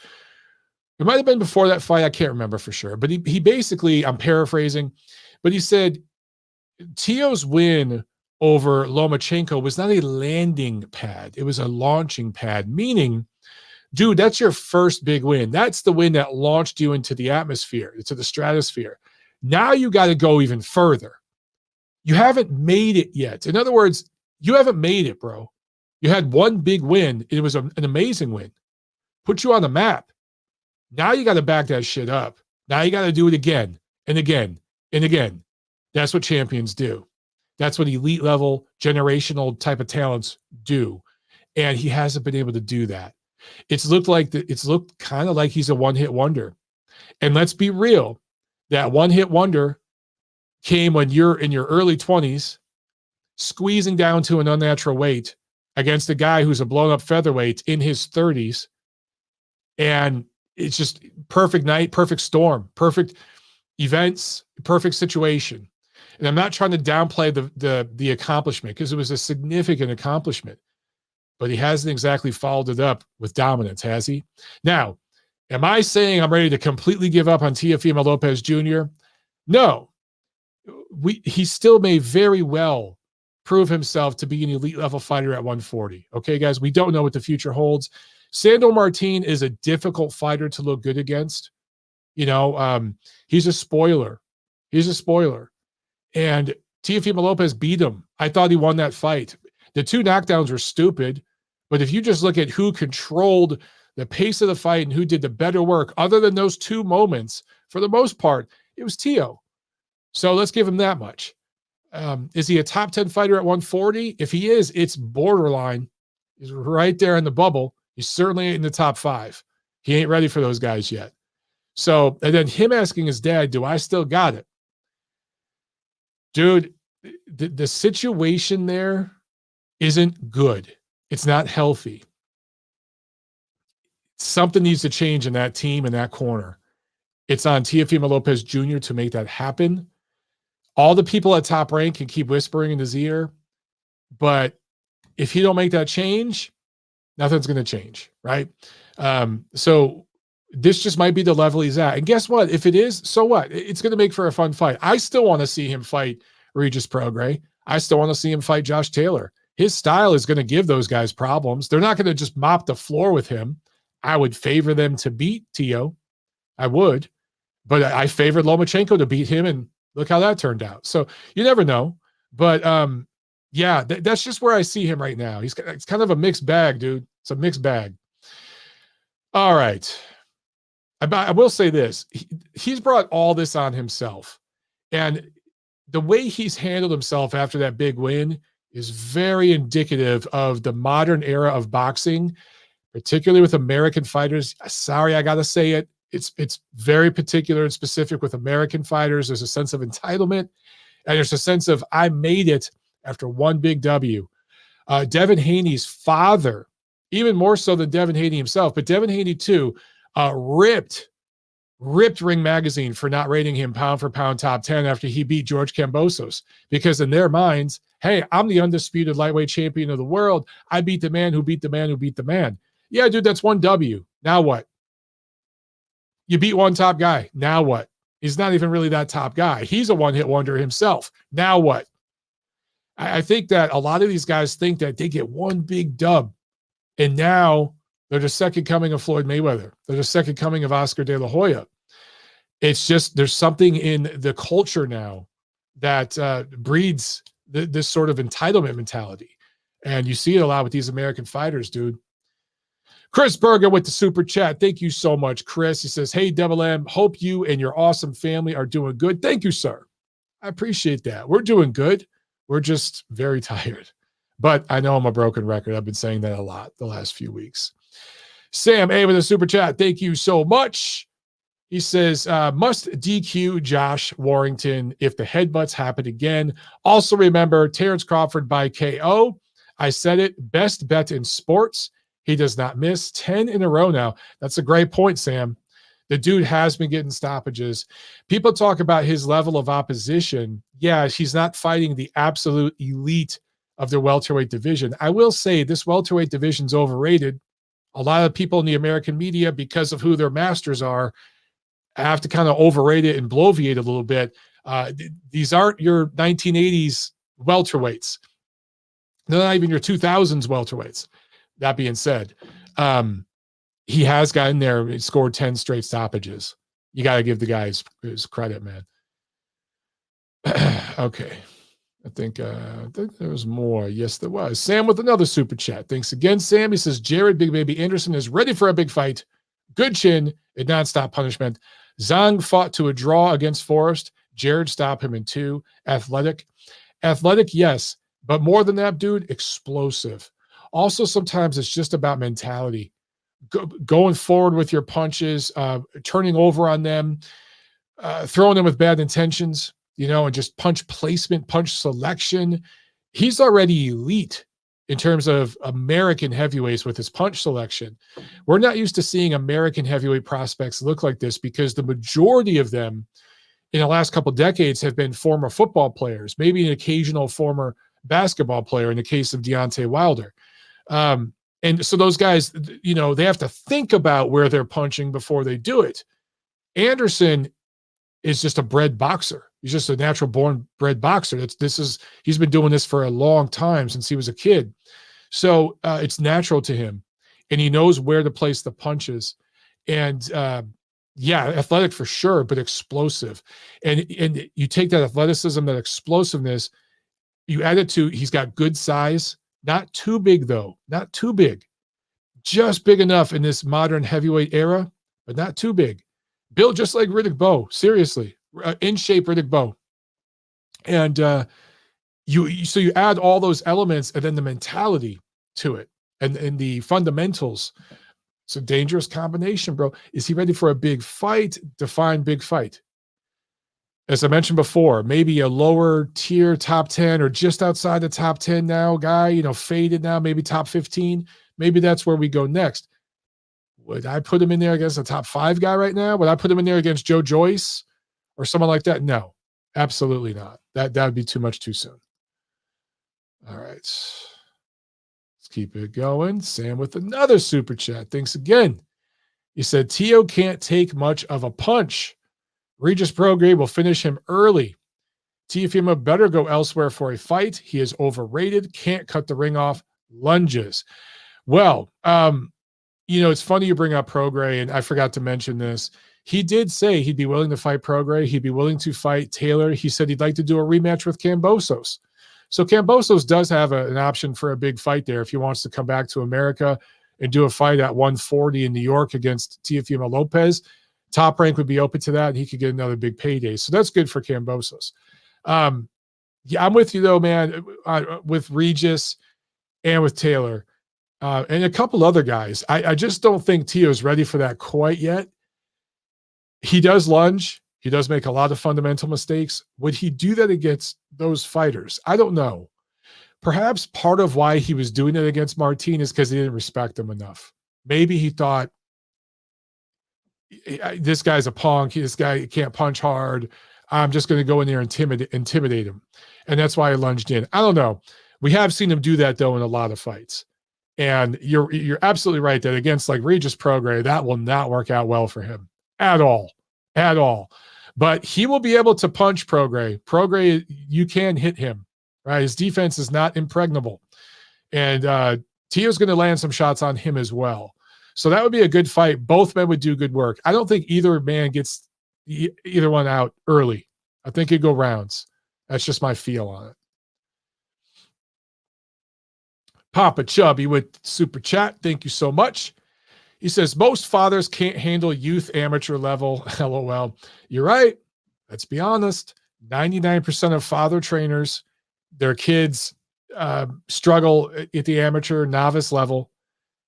It might have been before that fight. I can't remember for sure. But he basically, I'm paraphrasing, but he said Teo's win over Lomachenko was not a landing pad. It was a launching pad, meaning, dude, that's your first big win. That's the win that launched you into the atmosphere, into the stratosphere. Now you got to go even further. You haven't made it yet. In other words, you haven't made it, bro. You had one big win. It was an amazing win. Put you on the map. Now you got to back that shit up. Now you got to do it again and again and again. That's what champions do. That's what elite level, generational type of talents do. And he hasn't been able to do that. It's looked kind of like he's a one-hit wonder. And let's be real. That one-hit wonder came when you're in your early 20s, squeezing down to an unnatural weight against a guy who's a blown-up featherweight in his 30s. And it's just perfect night, perfect storm, perfect events, perfect situation. And I'm not trying to downplay the accomplishment because it was a significant accomplishment, but he hasn't exactly followed it up with dominance, has he? Now, am I saying I'm ready to completely give up on Teofimo Lopez Jr.? No. He still may very well prove himself to be an elite level fighter at 140. Okay, guys, we don't know what the future holds. Sandor Martin is a difficult fighter to look good against. You know, he's a spoiler. He's a spoiler. And Teofimo Lopez beat him. I thought he won that fight. The 2 knockdowns were stupid, but if you just look at who controlled the pace of the fight and who did the better work, other than those 2 moments, for the most part, it was Teo. So let's give him that much. Is he a top 10 fighter at 140? If he is, it's borderline. He's right there in the bubble. He certainly ain't in the top 5. He ain't ready for those guys yet. So, and then him asking his dad, do I still got it? Dude, the situation there isn't good. It's not healthy. Something needs to change in that team, in that corner. It's on Teofimo Lopez Jr. to make that happen. All the people at Top Rank can keep whispering in his ear, but if he don't make that change, nothing's going to change, right? So this just might be the level he's at. And guess what? If it is, so what? It's going to make for a fun fight. I still want to see him fight Regis Prograis. I still want to see him fight Josh Taylor. His style is going to give those guys problems. They're not going to just mop the floor with him. I would favor them to beat Teo. I would. But I favored Lomachenko to beat him, and look how that turned out. So you never know. But yeah, that's just where I see him right now. It's kind of a mixed bag, dude. It's a mixed bag. All right. I will say this. He's brought all this on himself. And the way he's handled himself after that big win is very indicative of the modern era of boxing, particularly with American fighters. Sorry, I got to say it. It's very particular and specific with American fighters. There's a sense of entitlement, and there's a sense of I made it after one big W. Devin Haney's father, even more so than Devin Haney himself, but Devin Haney too, ripped Ring Magazine for not rating him pound for pound top 10 after he beat George Kambosos, because in their minds, hey, I'm the undisputed lightweight champion of the world. I beat the man who beat the man who beat the man. Yeah, dude, that's one W. Now what? You beat one top guy. Now what? He's not even really that top guy. He's a one-hit wonder himself. Now what? I think that a lot of these guys think that they get one big dub, and now they're the second coming of Floyd Mayweather. They're the second coming of Oscar De La Hoya. It's just there's something in the culture now that breeds this sort of entitlement mentality. And you see it a lot with these American fighters, dude. Chris Berger with the super chat. Thank you so much, Chris. He says, hey, Double M, hope you and your awesome family are doing good. Thank you, sir. I appreciate that. We're doing good. We're just very tired. But I know I'm a broken record. I've been saying that a lot the last few weeks. Sam A with a super chat. Thank you so much. He says, must DQ Josh Warrington if the headbutts happen again. Also remember, Terence Crawford by KO. I said it, best bet in sports. He does not miss 10 in a row now. That's a great point, Sam. The dude has been getting stoppages. People talk about his level of opposition. Yeah, he's not fighting the absolute elite of the welterweight division. I will say this welterweight division's overrated. A lot of people in the American media, because of who their masters are, have to kind of overrate it and bloviate a little bit. These aren't your 1980s welterweights. They're not even your 2000s welterweights. That being said, he has gotten there. He scored 10 straight stoppages. You got to give the guy his credit, man. Okay. I think there was more. Yes, there was. Sam with another super chat. Thanks again, Sam. He says, Jared Big Baby Anderson is ready for a big fight. Good chin and nonstop punishment. Zhang fought to a draw against Forrest. Jared stopped him in 2. Athletic, yes. But more than that, dude, explosive. Also, sometimes it's just about mentality. Going forward with your punches, turning over on them, throwing them with bad intentions, and just punch placement, punch selection. He's already elite in terms of American heavyweights with his punch selection. We're not used to seeing American heavyweight prospects look like this because the majority of them in the last couple of decades have been former football players, maybe an occasional former basketball player in the case of Deontay Wilder. And so those guys, you know, they have to think about where they're punching before they do it. Anderson is just a bred boxer. He's just a natural born bred boxer. He's been doing this for a long time since he was a kid. So it's natural to him, and he knows where to place the punches. And yeah, athletic for sure, but explosive. And you take that athleticism, that explosiveness, you add it to, he's got good size, not too big though, not too big, just big enough in this modern heavyweight era, but not too big. Built just like Riddick Bowe, seriously, in shape Riddick Bowe. And so you add all those elements and then the mentality to it and the fundamentals. It's a dangerous combination, bro. Is he ready for a big fight? Define big fight. As I mentioned before, maybe a lower tier top 10 or just outside the top 10 now guy, you know, faded now, maybe top 15. Maybe that's where we go next. Would I put him in there against a top 5 guy right now? Would I put him in there against Joe Joyce or someone like that? No, absolutely not. That would be too much too soon. All right. Let's keep it going. Sam with another super chat. Thanks again. He said, Teo can't take much of a punch. Regis Prograis will finish him early. Teofimo better go elsewhere for a fight. He is overrated. Can't cut the ring off. Lunges. Well, you know, it's funny you bring up Prograis, and I forgot to mention this. He did say he'd be willing to fight Prograis. He'd be willing to fight Taylor. He said he'd like to do a rematch with Kambosos. So Kambosos does have an option for a big fight there if he wants to come back to America and do a fight at 140 in New York against Teofimo Lopez. Top Rank would be open to that, and he could get another big payday. So that's good for Kambosos. Yeah, I'm with you, though, man, with Regis and with Taylor. And a couple other guys. I just don't think Teo's ready for that quite yet. He does lunge. He does make a lot of fundamental mistakes. Would he do that against those fighters? I don't know. Perhaps part of why he was doing it against Martin is because he didn't respect him enough. Maybe he thought, this guy's a punk. This guy can't punch hard. I'm just going to go in there and intimidate him. And that's why I lunged in. I don't know. We have seen him do that, though, in a lot of fights. And you're absolutely right that against like Regis Prograis, that will not work out well for him at all. At all. But he will be able to punch Prograis. Prograis, you can hit him, right? His defense is not impregnable. And Teo's going to land some shots on him as well. So that would be a good fight. Both men would do good work. I don't think either man gets either one out early. I think it'd go rounds. That's just my feel on it. Papa Chubby with super chat. Thank you so much. He says, most fathers can't handle youth amateur level. LOL. You're right. Let's be honest. 99% of father trainers, their kids struggle at the amateur novice level.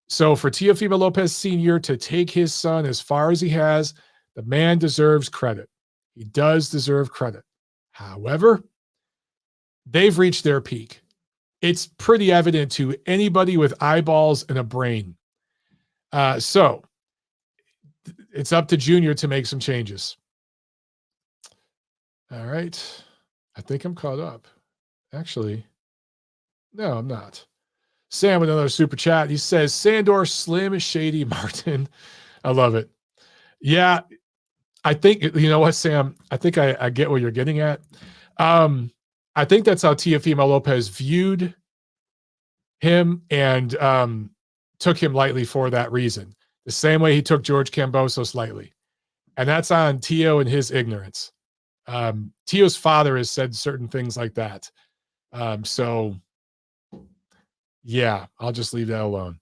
So for Teofimo Lopez Sr. to take his son as far as he has, the man deserves credit. He does deserve credit. However, they've reached their peak. It's pretty evident to anybody with eyeballs and a brain. So it's up to Junior to make some changes. All right. I think I'm caught up. Actually, no, I'm not. Sam with another super chat. He says, Sandor, Slim, Shady, Martin. I love it. Yeah, I think, you know what, Sam? I think I get what you're getting at. I think that's how Teofimo Lopez viewed him and took him lightly for that reason. The same way he took George Kambosos lightly. And that's on Teo and his ignorance. Teo's father has said certain things like that. So, yeah, I'll just leave that alone.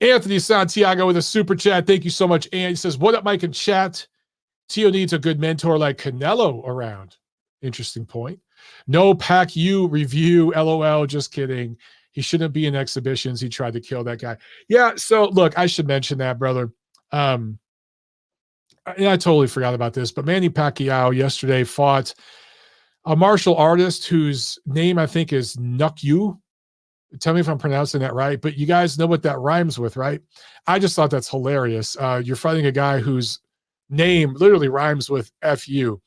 Anthony Santiago with a super chat. Thank you so much. And he says, what up, Mike in chat? Teo needs a good mentor like Canelo around. Interesting point. No Pacquiao review. LOL. Just kidding. He shouldn't be in exhibitions. He tried to kill that guy. Yeah. So look, I should mention that, brother. I totally forgot about this, but Manny Pacquiao yesterday fought a martial artist whose name I think is Nukyu. Tell me if I'm pronouncing that right, but you guys know what that rhymes with, right? I just thought that's hilarious. You're fighting a guy whose name literally rhymes with FU.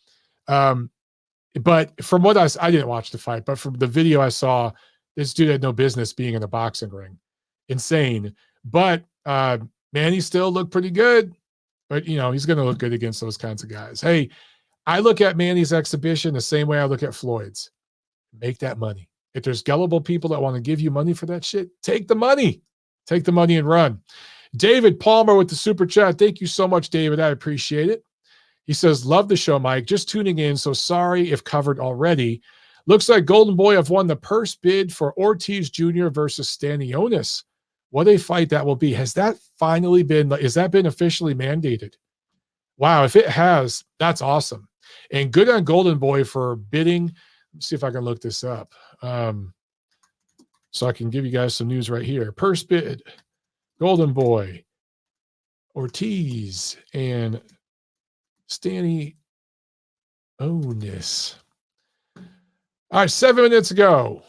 But from what I didn't watch the fight, but from the video I saw, this dude had no business being in a boxing ring. Insane. But Manny still looked pretty good. But, he's going to look good against those kinds of guys. Hey, I look at Manny's exhibition the same way I look at Floyd's. Make that money. If there's gullible people that want to give you money for that shit, take the money. Take the money and run. David Palmer with the super chat. Thank you so much, David. I appreciate it. He says, love the show, Mike. Just tuning in, so sorry if covered already. Looks like Golden Boy have won the purse bid for Ortiz Jr. versus Stanionis. What a fight that will be. Has that finally been, has that been officially mandated? Wow, if it has, that's awesome. And good on Golden Boy for bidding. Let's see if I can look this up. So I can give you guys some news right here. Purse bid, Golden Boy, Ortiz, and Stanionis. All right, 7 minutes ago.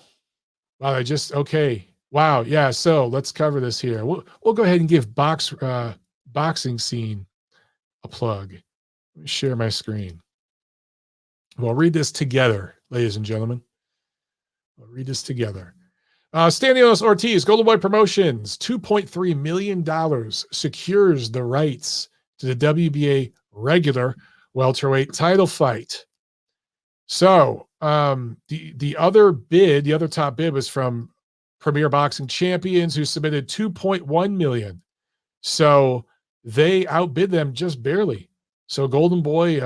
Wow, okay. Wow, yeah, so let's cover this here. We'll go ahead and give boxing scene a plug. Let me share my screen. We'll read this together, ladies and gentlemen. We'll read this together. Stanionis Ortiz, Golden Boy Promotions, $2.3 million secures the rights to the WBA regular welterweight title fight. So the other top bid was from Premier Boxing Champions, who submitted $2.1 million. So they outbid them just barely. So Golden Boy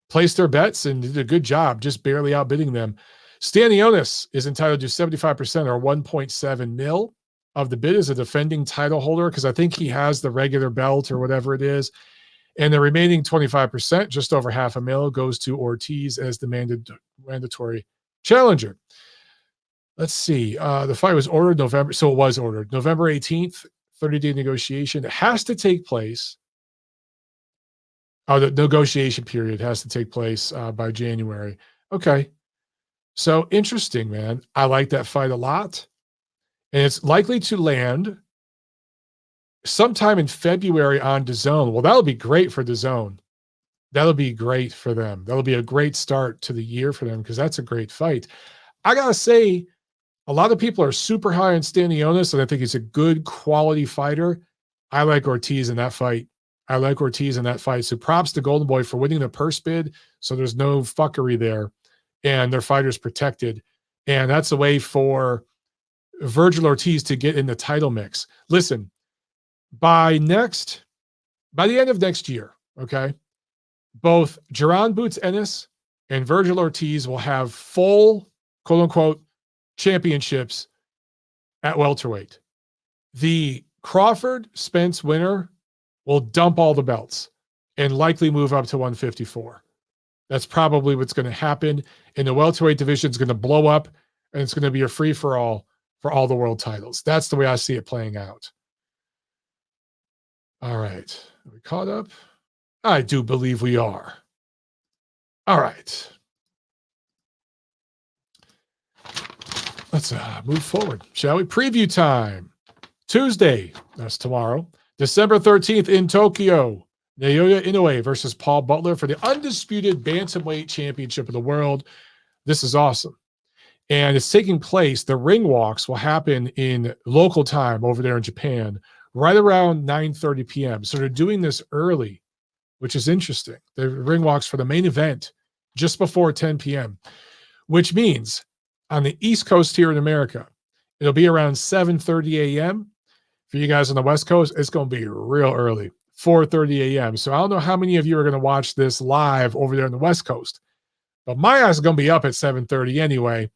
placed their bets and did a good job, just barely outbidding them. Stanionis is entitled to 75% or 1.7 mil of the bid as a defending title holder, because I think he has the regular belt or whatever it is. And the remaining 25%, just over half a mil, goes to Ortiz as the mandatory challenger. Let's see. The fight was ordered November 18th, 30-day negotiation. It has to take place. The negotiation period has to take place by January. Okay. So interesting, man. I like that fight a lot. And it's likely to land sometime in February on DAZN. Well, that'll be great for DAZN. That'll be great for them. That'll be a great start to the year for them, because that's a great fight. I got to say, a lot of people are super high on Stanionis, and I think he's a good quality fighter. I like Ortiz in that fight. So props to Golden Boy for winning the purse bid. So there's no fuckery there, and their fighters protected. And that's a way for Virgil Ortiz to get in the title mix. Listen, by the end of next year, okay, both Jaron Boots Ennis and Virgil Ortiz will have full, quote unquote, championships at welterweight. The Crawford Spence winner will dump all the belts and likely move up to 154. That's probably what's going to happen. And the welterweight division is going to blow up, and it's going to be a free-for-all for all the world titles. That's the way I see it playing out. All right. Are we caught up? I do believe we are. All right. Let's move forward, shall we? Preview time. Tuesday, that's tomorrow, December 13th in Tokyo. Naoya Inoue versus Paul Butler for the undisputed bantamweight championship of the world. This is awesome. And it's taking place, the ring walks will happen in local time over there in Japan, right around 9:30 p.m. So they're doing this early, which is interesting. The ring walks for the main event just before 10 p.m., which means on the East Coast here in America, it'll be around 7:30 a.m. For you guys on the West Coast, it's going to be real early, 4:30 a.m. So I don't know how many of you are going to watch this live over there on the West Coast, but my eyes are going to be up at 7:30 anyway.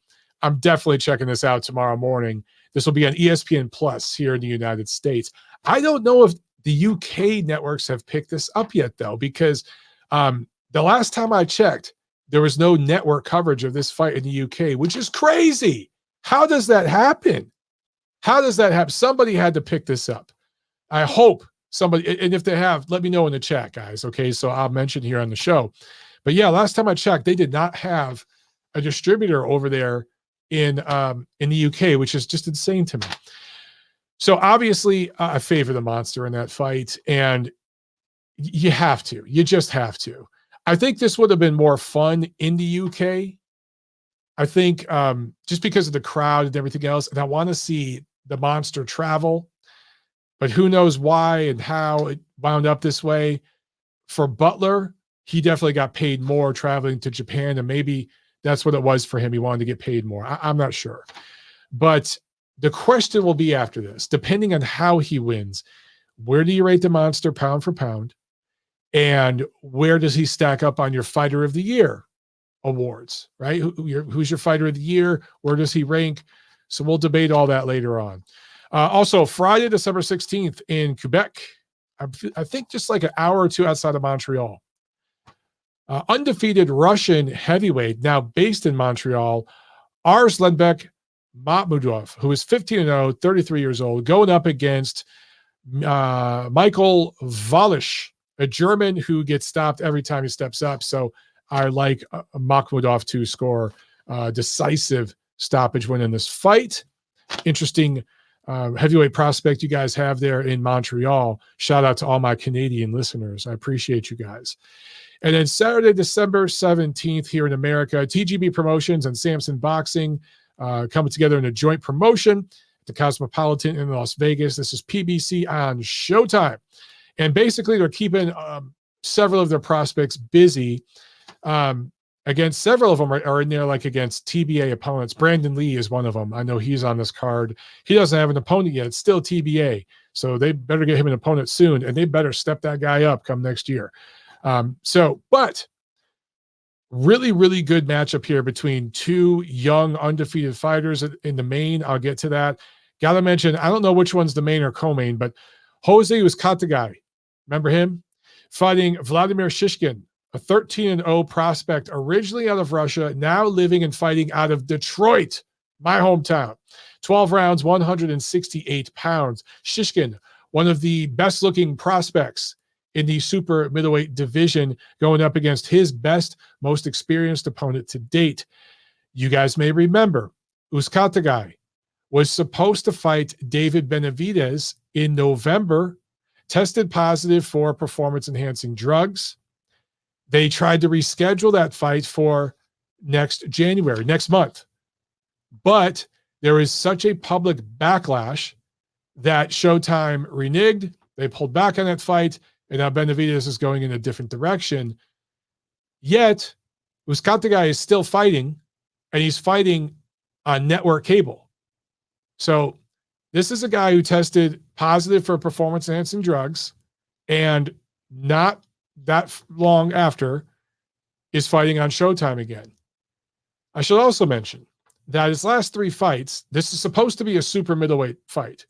I'm definitely checking this out tomorrow morning. This will be on ESPN Plus here in the United States. I don't know if the UK networks have picked this up yet, though, because the last time I checked, there was no network coverage of this fight in the UK, which is crazy. How does that happen? Somebody had to pick this up. I hope somebody, and if they have, let me know in the chat, guys. Okay, so I'll mention here on the show. But yeah, last time I checked, they did not have a distributor over there in the UK, which is just insane to me. So obviously, I favor the monster in that fight, and you have to. You just have to. I think this would have been more fun in the UK. I think just because of the crowd and everything else, and I want to see the monster travel, but who knows why and how it wound up this way. For Butler, he definitely got paid more traveling to Japan, and maybe that's what it was for him. He wanted to get paid more. I'm not sure. But the question will be after this, depending on how he wins, where do you rate the monster pound for pound? And where does he stack up on your Fighter of the Year awards, right? Who's your Fighter of the Year? Where does he rank? So we'll debate all that later on. Also, Friday, December 16th in Quebec, I think just like an hour or two outside of Montreal. Undefeated Russian heavyweight, now based in Montreal, Arslanbek Makhmudov, who is 15-0, 33 years old, going up against Michael Walisch, a German who gets stopped every time he steps up. So I like Makhmudov to score a decisive stoppage win in this fight. Interesting heavyweight prospect you guys have there in Montreal. Shout out to all my Canadian listeners. I appreciate you guys. And then Saturday, December 17th here in America, TGB Promotions and Samson Boxing coming together in a joint promotion at the Cosmopolitan in Las Vegas. This is PBC on Showtime. And basically, they're keeping several of their prospects busy. Again, several of them are in there, like against TBA opponents. Brandon Lee is one of them. I know he's on this card. He doesn't have an opponent yet. It's still TBA. So they better get him an opponent soon, and they better step that guy up come next year. But really, really good matchup here between two young, undefeated fighters in the main. I'll get to that. Got to mention, I don't know which one's the main or co-main, but Jose Uzcategui, remember him? Fighting Vladimir Shishkin, a 13-0 prospect, originally out of Russia, now living and fighting out of Detroit, my hometown. 12 rounds, 168 pounds. Shishkin, one of the best-looking prospects in the super middleweight division, going up against his best, most experienced opponent to date. You guys may remember, Uzcategui was supposed to fight David Benavidez in November, tested positive for performance-enhancing drugs. They tried to reschedule that fight for next month. But there is such a public backlash that Showtime reneged. They pulled back on that fight, and now Benavidez is going in a different direction. Yet, Uzcategui is still fighting, and he's fighting on network cable. So this is a guy who tested positive for performance-enhancing drugs, and not that long after is fighting on Showtime again. I should also mention that his last three fights, this is supposed to be a super middleweight fight.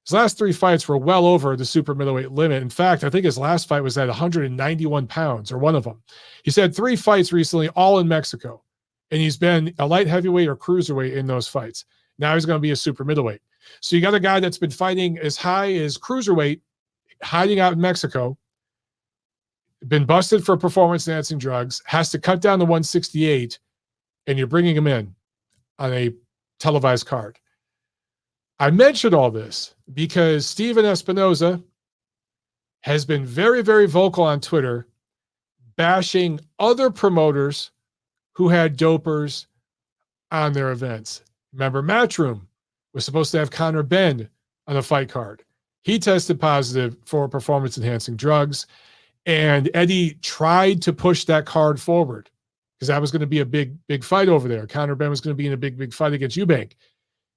His last three fights were well over the super middleweight limit. In fact, I think his last fight was at 191 pounds, or one of them. He's had three fights recently, all in Mexico, and he's been a light heavyweight or cruiserweight in those fights. Now he's going to be a super middleweight. So you got a guy that's been fighting as high as cruiserweight, hiding out in Mexico, been busted for performance-enhancing drugs, has to cut down to 168, and you're bringing him in on a televised card. I mentioned all this because Steven Espinoza has been very, very vocal on Twitter, bashing other promoters who had dopers on their events. Remember, Matchroom was supposed to have Conor Benn on a fight card. He tested positive for performance-enhancing drugs, and Eddie tried to push that card forward because that was going to be a big, big fight over there. Conor Benn was going to be in a big, big fight against Eubank.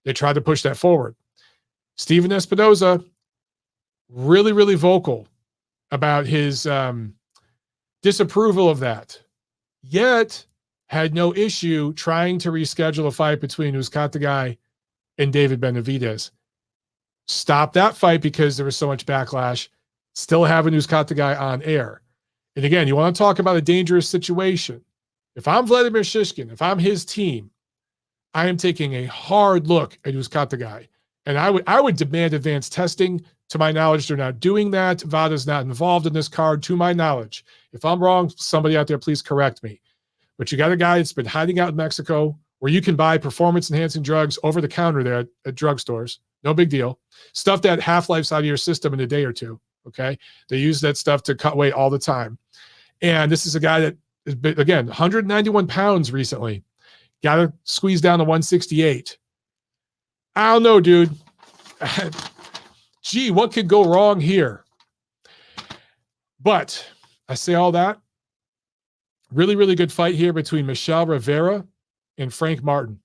They tried to push that forward. Steven Espinoza, really, really vocal about his disapproval of that, yet had no issue trying to reschedule a fight between Uzcategui and David Benavidez. Stop that fight because there was so much backlash. Still having Uzcategui on air. And again, you want to talk about a dangerous situation. If I'm Vladimir Shishkin, if I'm his team, I am taking a hard look at Uzcategui. And I would demand advanced testing. To my knowledge, they're not doing that. VADA's not involved in this card, to my knowledge. If I'm wrong, somebody out there, please correct me. But you got a guy that's been hiding out in Mexico where you can buy performance-enhancing drugs over the counter there at drugstores. No big deal. Stuff that half-life's out of your system in a day or two, okay? They use that stuff to cut weight all the time. And this is a guy that is, again, 191 pounds recently. Got to squeeze down to 168. I don't know, dude. Gee, what could go wrong here? But I say all that. Really, really good fight here between Michel Rivera and Frank Martin.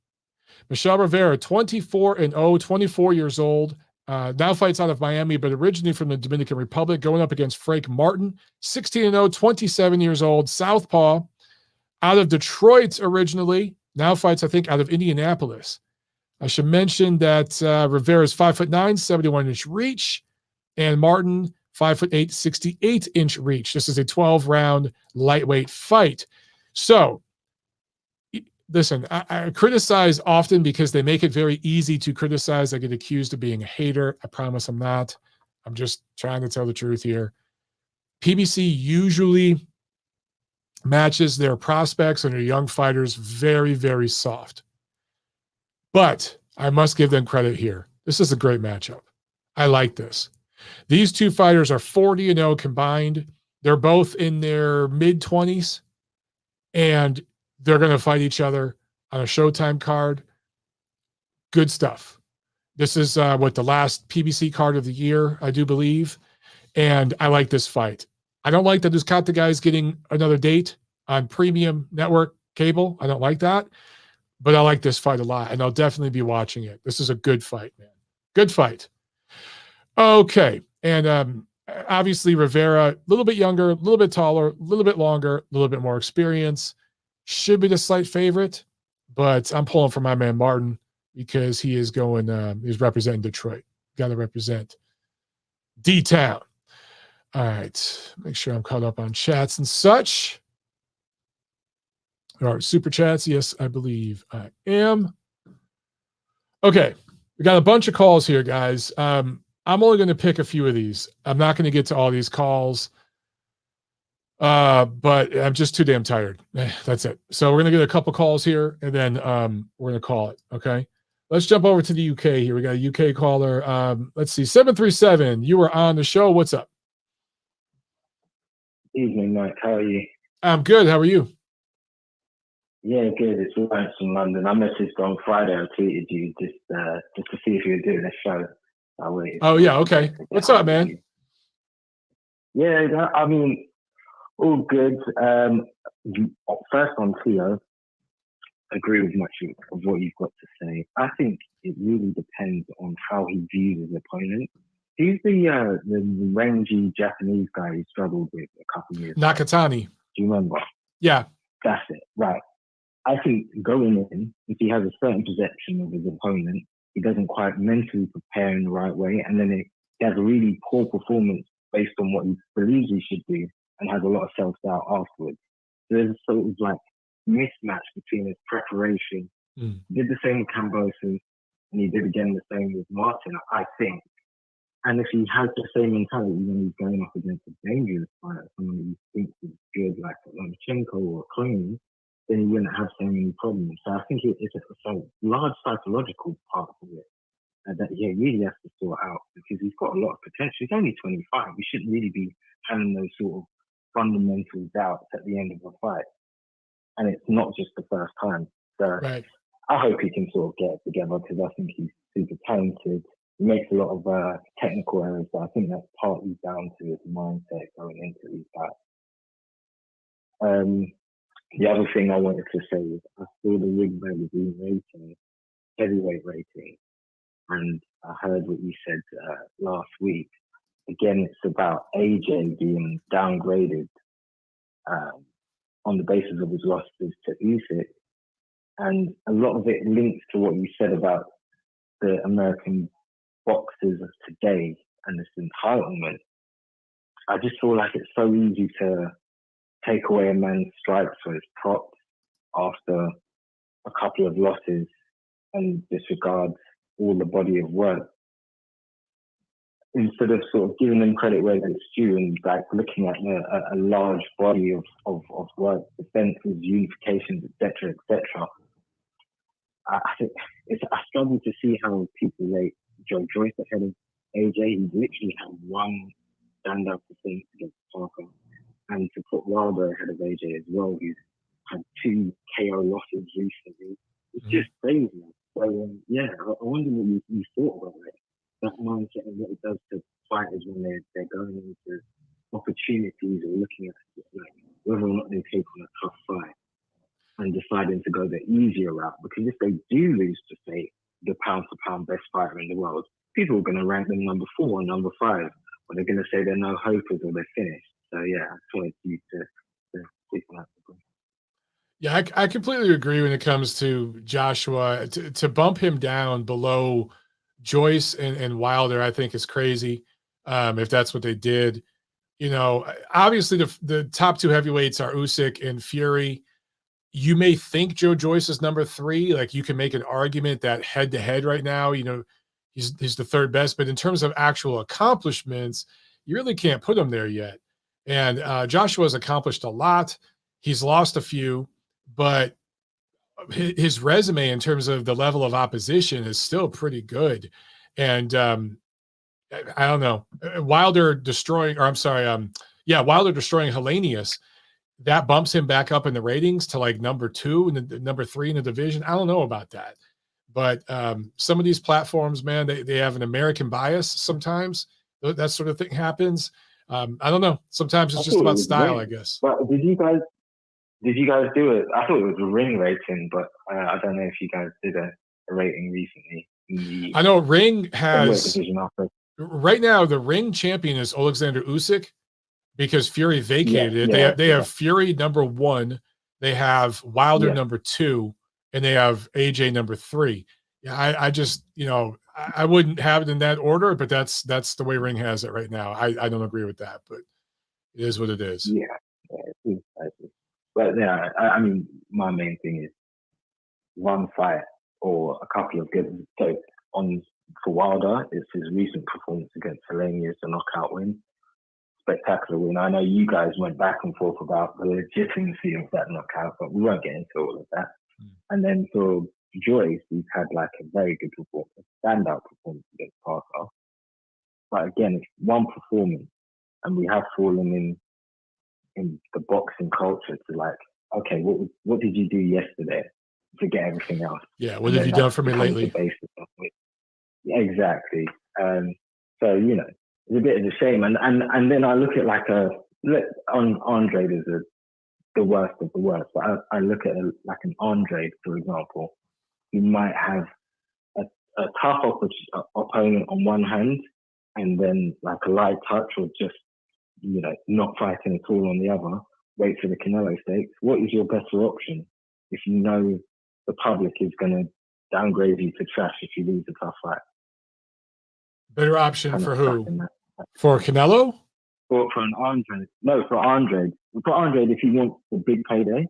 Michel Rivera, 24-0, 24 years old. Now fights out of Miami, but originally from the Dominican Republic, going up against Frank Martin, 16-0, 27 years old, southpaw, out of Detroit originally. Now fights, I think, out of Indianapolis. I should mention that Rivera's 5'9", 71-inch reach, and Martin 5'8", 68-inch reach. This is a 12-round lightweight fight. So, listen, I criticize often because they make it very easy to criticize. I get accused of being a hater. I promise I'm not. I'm just trying to tell the truth here. PBC usually matches their prospects and their young fighters very, very soft. But I must give them credit here. This is a great matchup. I like this. These two fighters are 40-0 combined. They're both in their mid-20s, and they're going to fight each other on a Showtime card. Good stuff. This is the last PBC card of the year, I do believe, and I like this fight. I don't like that Duskata guy is getting another date on premium network cable. I don't like that, but I like this fight a lot, and I'll definitely be watching it. This is a good fight, man. Good fight. Okay, and obviously Rivera, a little bit younger, a little bit taller, a little bit longer, a little bit more experience. Should be the slight favorite, but I'm pulling for my man Martin because he is going, he's representing Detroit. Got to represent D-Town. All right, make sure I'm caught up on chats and such. All right, super chats. Yes, I believe I am. Okay, we got a bunch of calls here, guys. I'm only going to pick a few of these. I'm not going to get to all these calls, but I'm just too damn tired. That's it. So we're going to get a couple calls here, and then we're going to call it, okay? Let's jump over to the UK here. We got a UK caller. Let's see, 737, you were on the show. What's up? Evening, Mike. How are you? I'm good. How are you? Yeah, good. It's Lawrence from London. I messaged on Friday. I tweeted you just to see if you were doing a show. I waited. Oh, yeah, okay. What's up, man? Yeah, I mean, all good. First on Teo, agree with much of what you've got to say. I think it really depends on how he views his opponent. He's the rangy Japanese guy he struggled with a couple of years ago. Nakatani. Do you remember? Yeah. That's it. Right. I think going in, if he has a certain perception of his opponent, he doesn't quite mentally prepare in the right way, and then he has a really poor performance based on what he believes he should do, and has a lot of self-doubt afterwards. So there's a sort of like mismatch between his preparation. He did the same with Cambosis, and he did again the same with Martin, I think. And if he has the same mentality when he's going up against a dangerous fighter, someone that he thinks is good, like Lomachenko or Clooney, then he wouldn't have so many problems. So I think it's a large psychological part of it that he really has to sort out, because he's got a lot of potential. He's only 25. We shouldn't really be having those sort of fundamental doubts at the end of a fight. And it's not just the first time. So right. I hope he can sort of get it together, because I think he's super talented. He makes a lot of technical errors, but I think that's partly down to his mindset going into these fights. The other thing I wanted to say is I saw the Ring Magazine rating, heavyweight rating, and I heard what you said last week. Again, it's about AJ being downgraded on the basis of his losses to Usyk, and a lot of it links to what you said about the American boxers of today and this entitlement. I just feel like it's so easy to take away a man's strikes for his props after a couple of losses and disregard all the body of work, instead of sort of giving them credit where it's due and like looking at a large body of work, defenses, unifications, etc., etc. I think I struggle to see how people rate Joe Joyce ahead of AJ. He literally had one stand-up performance against Parker, and to put Wilder ahead of AJ as well, who's had 2 KO losses recently. It's just crazy. So yeah, I wonder what you thought about it. That mindset and what it does to fighters when they're going into opportunities or looking at like whether or not they take on a tough fight and deciding to go the easier route. Because if they do lose to, say, the pound-for-pound best fighter in the world, people are going to rank them number 4 or number 5, or they're going to say they're no hopers or they're finished. So yeah, I just wanted you to speak on that. Yeah, I completely agree when it comes to Joshua. To bump him down below Joyce and Wilder, I think is crazy. If that's what they did, obviously the top 2 heavyweights are Usyk and Fury. You may think Joe Joyce is number 3. Like, you can make an argument that head to head right now, he's the 3rd best, but in terms of actual accomplishments, you really can't put him there yet. And Joshua's accomplished a lot. He's lost a few, but his resume in terms of the level of opposition is still pretty good. And I don't know, Wilder destroying Helenius, that bumps him back up in the ratings to like number 2 and number 3 in the division. I don't know about that, but some of these platforms, man, they have an American bias sometimes. That sort of thing happens. I don't know. Sometimes it's just about style, I guess. But did you guys do it? I thought it was a ring rating, but I don't know if you guys did a rating recently. I know Ring has right now. The Ring champion is Alexander Usyk, because Fury vacated it. They have Fury number 1, they have Wilder number 2, and they have AJ number 3. Yeah, I just I wouldn't have it in that order, but that's the way Ring has it right now. I don't agree with that, but it is what it is. Yeah, but yeah, I mean, my main thing is one fight or a couple of good. So for Wilder, it's his recent performance against Helenius, a knockout win. Spectacular win. I know you guys went back and forth about the legitimacy of that knockout, but we won't get into all of that. And then for Joyce, he's had like a very good performance, standout performance against Parker. But again, it's one performance, and we have fallen in the boxing culture to like, okay, what did you do yesterday? Forget everything else. Yeah, what have you done for me lately? Yeah, exactly. So it's a bit of a shame, and then I look at like Andre is the worst of the worst, but I look at like an Andre, for example, who might have a tough opponent on one hand, and then like a light touch or just not fighting at all on the other. Wait for the Canelo stakes. What is your better option if you know the public is going to downgrade you to trash if you lose a tough fight? Better option for who? For Canelo? For an Andre. No, for Andre. For Andre, if he wants the big payday,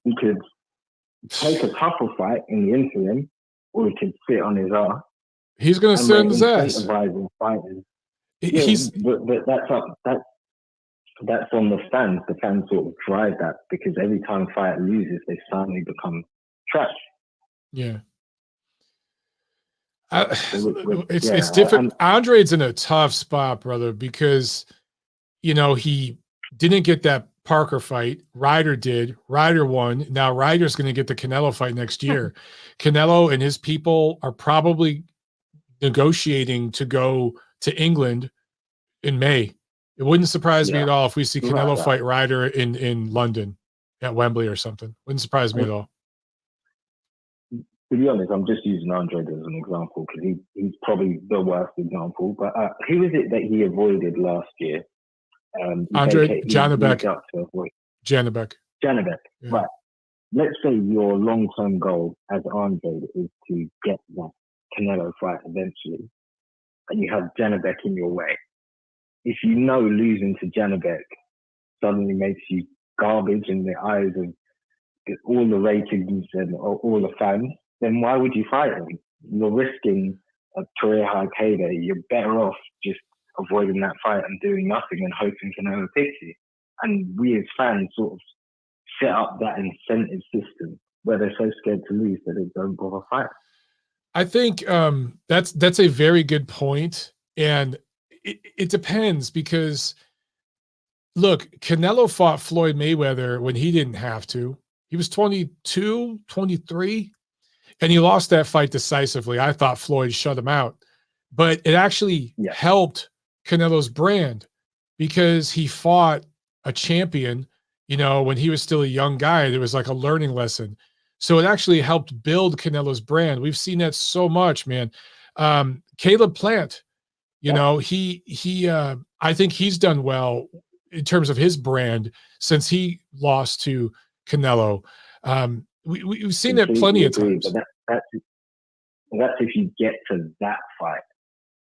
he could take a tougher fight in the interim, or he could sit on his ass. He's going to sit on his ass. Fighters. But that's on the fans. The fans sort of drive that, because every time a fighter loses, they suddenly become trash. Yeah. It's different. Andre's in a tough spot, brother, because he didn't get that Parker fight. Ryder did. Ryder won. Now Ryder's going to get the Canelo fight next year. Canelo and his people are probably negotiating to go to England in May. It wouldn't surprise me at all if we see Canelo fight Ryder in London at Wembley or something. Wouldn't surprise me at all. To be honest, I'm just using Andre as an example because he's probably the worst example. But who is it that he avoided last year? Andre Janibek. Janibek. Yeah. Right. Let's say your long-term goal as Andre is to get that Canelo fight eventually, and you have Janibek in your way. If you know losing to Janibek suddenly makes you garbage in the eyes of all the ratings and all the fans, then why would you fight him? You're risking a career high payday. You're better off just avoiding that fight and doing nothing and hoping Canelo picks you. And we as fans sort of set up that incentive system where they're so scared to lose that they don't bother fighting. I think that's a very good point, and it depends because look, Canelo fought Floyd Mayweather when he didn't have to. He was 22, 23, and he lost that fight decisively. I thought Floyd shut him out, but it actually helped Canelo's brand because he fought a champion, you know, when he was still a young guy. There was like a learning lesson. So it actually helped build Canelo's brand. We've seen that so much, man. Caleb Plant, you know, I think he's done well in terms of his brand since he lost to Canelo. We've seen that plenty of times. But that's if you get to that fight.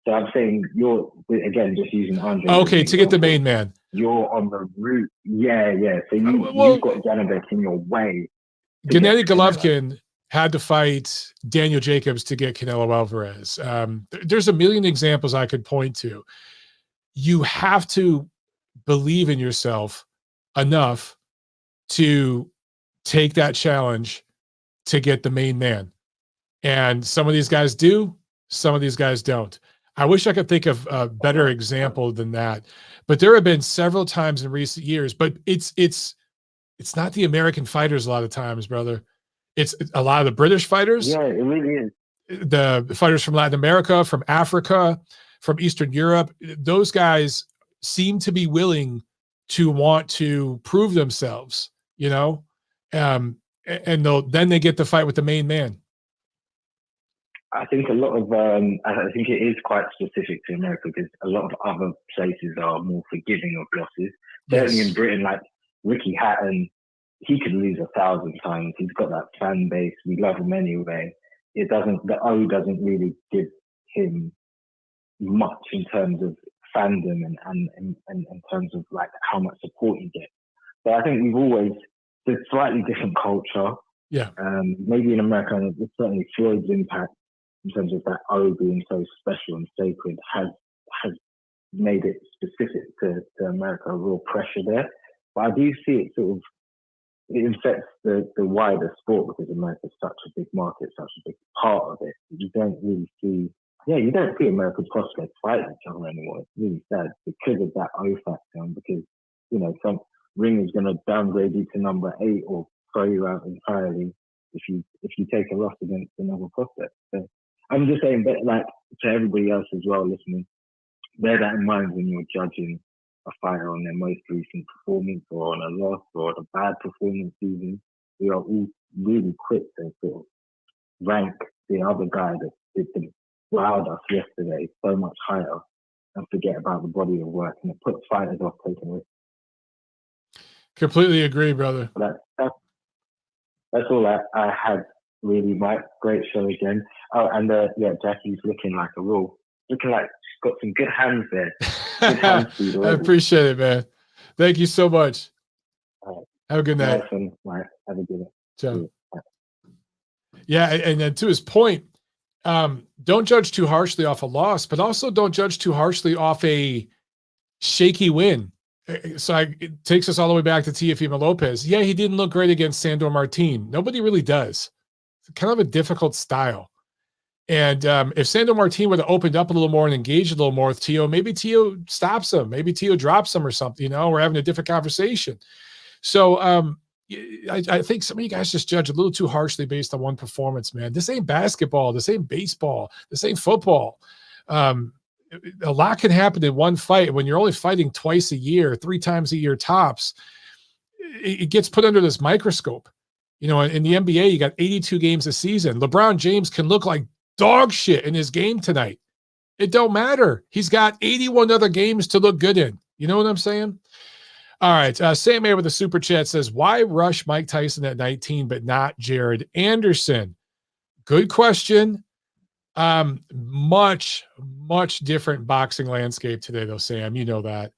So I'm saying you're, again, just using Andre. Okay, to get the main man. You're on the route. Yeah. So you've got Janibek in your way. Gennady Golovkin had to fight Daniel Jacobs to get Canelo Alvarez. There's a million examples I could point to. You have to believe in yourself enough to take that challenge to get the main man. And some of these guys do, some of these guys don't. I wish I could think of a better example than that. But there have been several times in recent years, but it's not the American fighters a lot of times, brother. It's a lot of the British fighters. Yeah, it really is. The fighters from Latin America, from Africa, from Eastern Europe. Those guys seem to be willing to want to prove themselves, you know, and then they get the fight with the main man. I think a lot of, I think it is quite specific to America because a lot of other places are more forgiving of losses. Certainly in Britain, like Ricky Hatton, he could lose 1,000 times. He's got that fan base. We love him anyway. The O doesn't really give him much in terms of fandom and in terms of like how much support he gets. But I think there's slightly different culture. Yeah. Maybe in America, and it's certainly Floyd's impact in terms of that O being so special and sacred has made it specific to America, a real pressure there. But I do see it sort of, it infects the wider sport because America's such a big market, such a big part of it. You don't see American prospects fight each other anymore. It's really sad because of that O factor and because, you know, some ring is going to downgrade you to number 8 or throw you out entirely if you take a loss against another prospect. So I'm just saying, but like to everybody else as well listening, bear that in mind when you're judging a fighter on their most recent performance or on a loss or a bad performance even. We are all really quick to sort of rank the other guy that wowed us yesterday so much higher and forget about the body of work, and it puts fighters off taking risks. Completely agree, brother. That's all I had really, Mike. Great show again. Oh, and Jackie's looking like she's got some good hands there. Good hand speed I appreciate it, man. Thank you so much. Right. Have a good night. Right. Have a good night. Ciao. Yeah, and to his point, don't judge too harshly off a loss, but also don't judge too harshly off a shaky win. So it takes us all the way back to Teofimo Lopez. Yeah, he didn't look great against Sandor Martin. Nobody really does. It's kind of a difficult style. And if Sandor Martin would have opened up a little more and engaged a little more with Teo, maybe Teo stops him. Maybe Teo drops him or something, you know, we're having a different conversation. So I think some of you guys just judge a little too harshly based on one performance, man. This ain't basketball. This ain't baseball. This ain't football. A lot can happen in one fight. When you're only fighting twice a year, 3 times a year tops, it gets put under this microscope. You know, in the NBA, you got 82 games a season. LeBron James can look like dog shit in his game tonight. It don't matter. He's got 81 other games to look good in. You know what I'm saying? All right. Sam A with the super chat says, why rush Mike Tyson at 19, but not Jared Anderson? Good question. Much different boxing landscape today, though, Sam. You know that.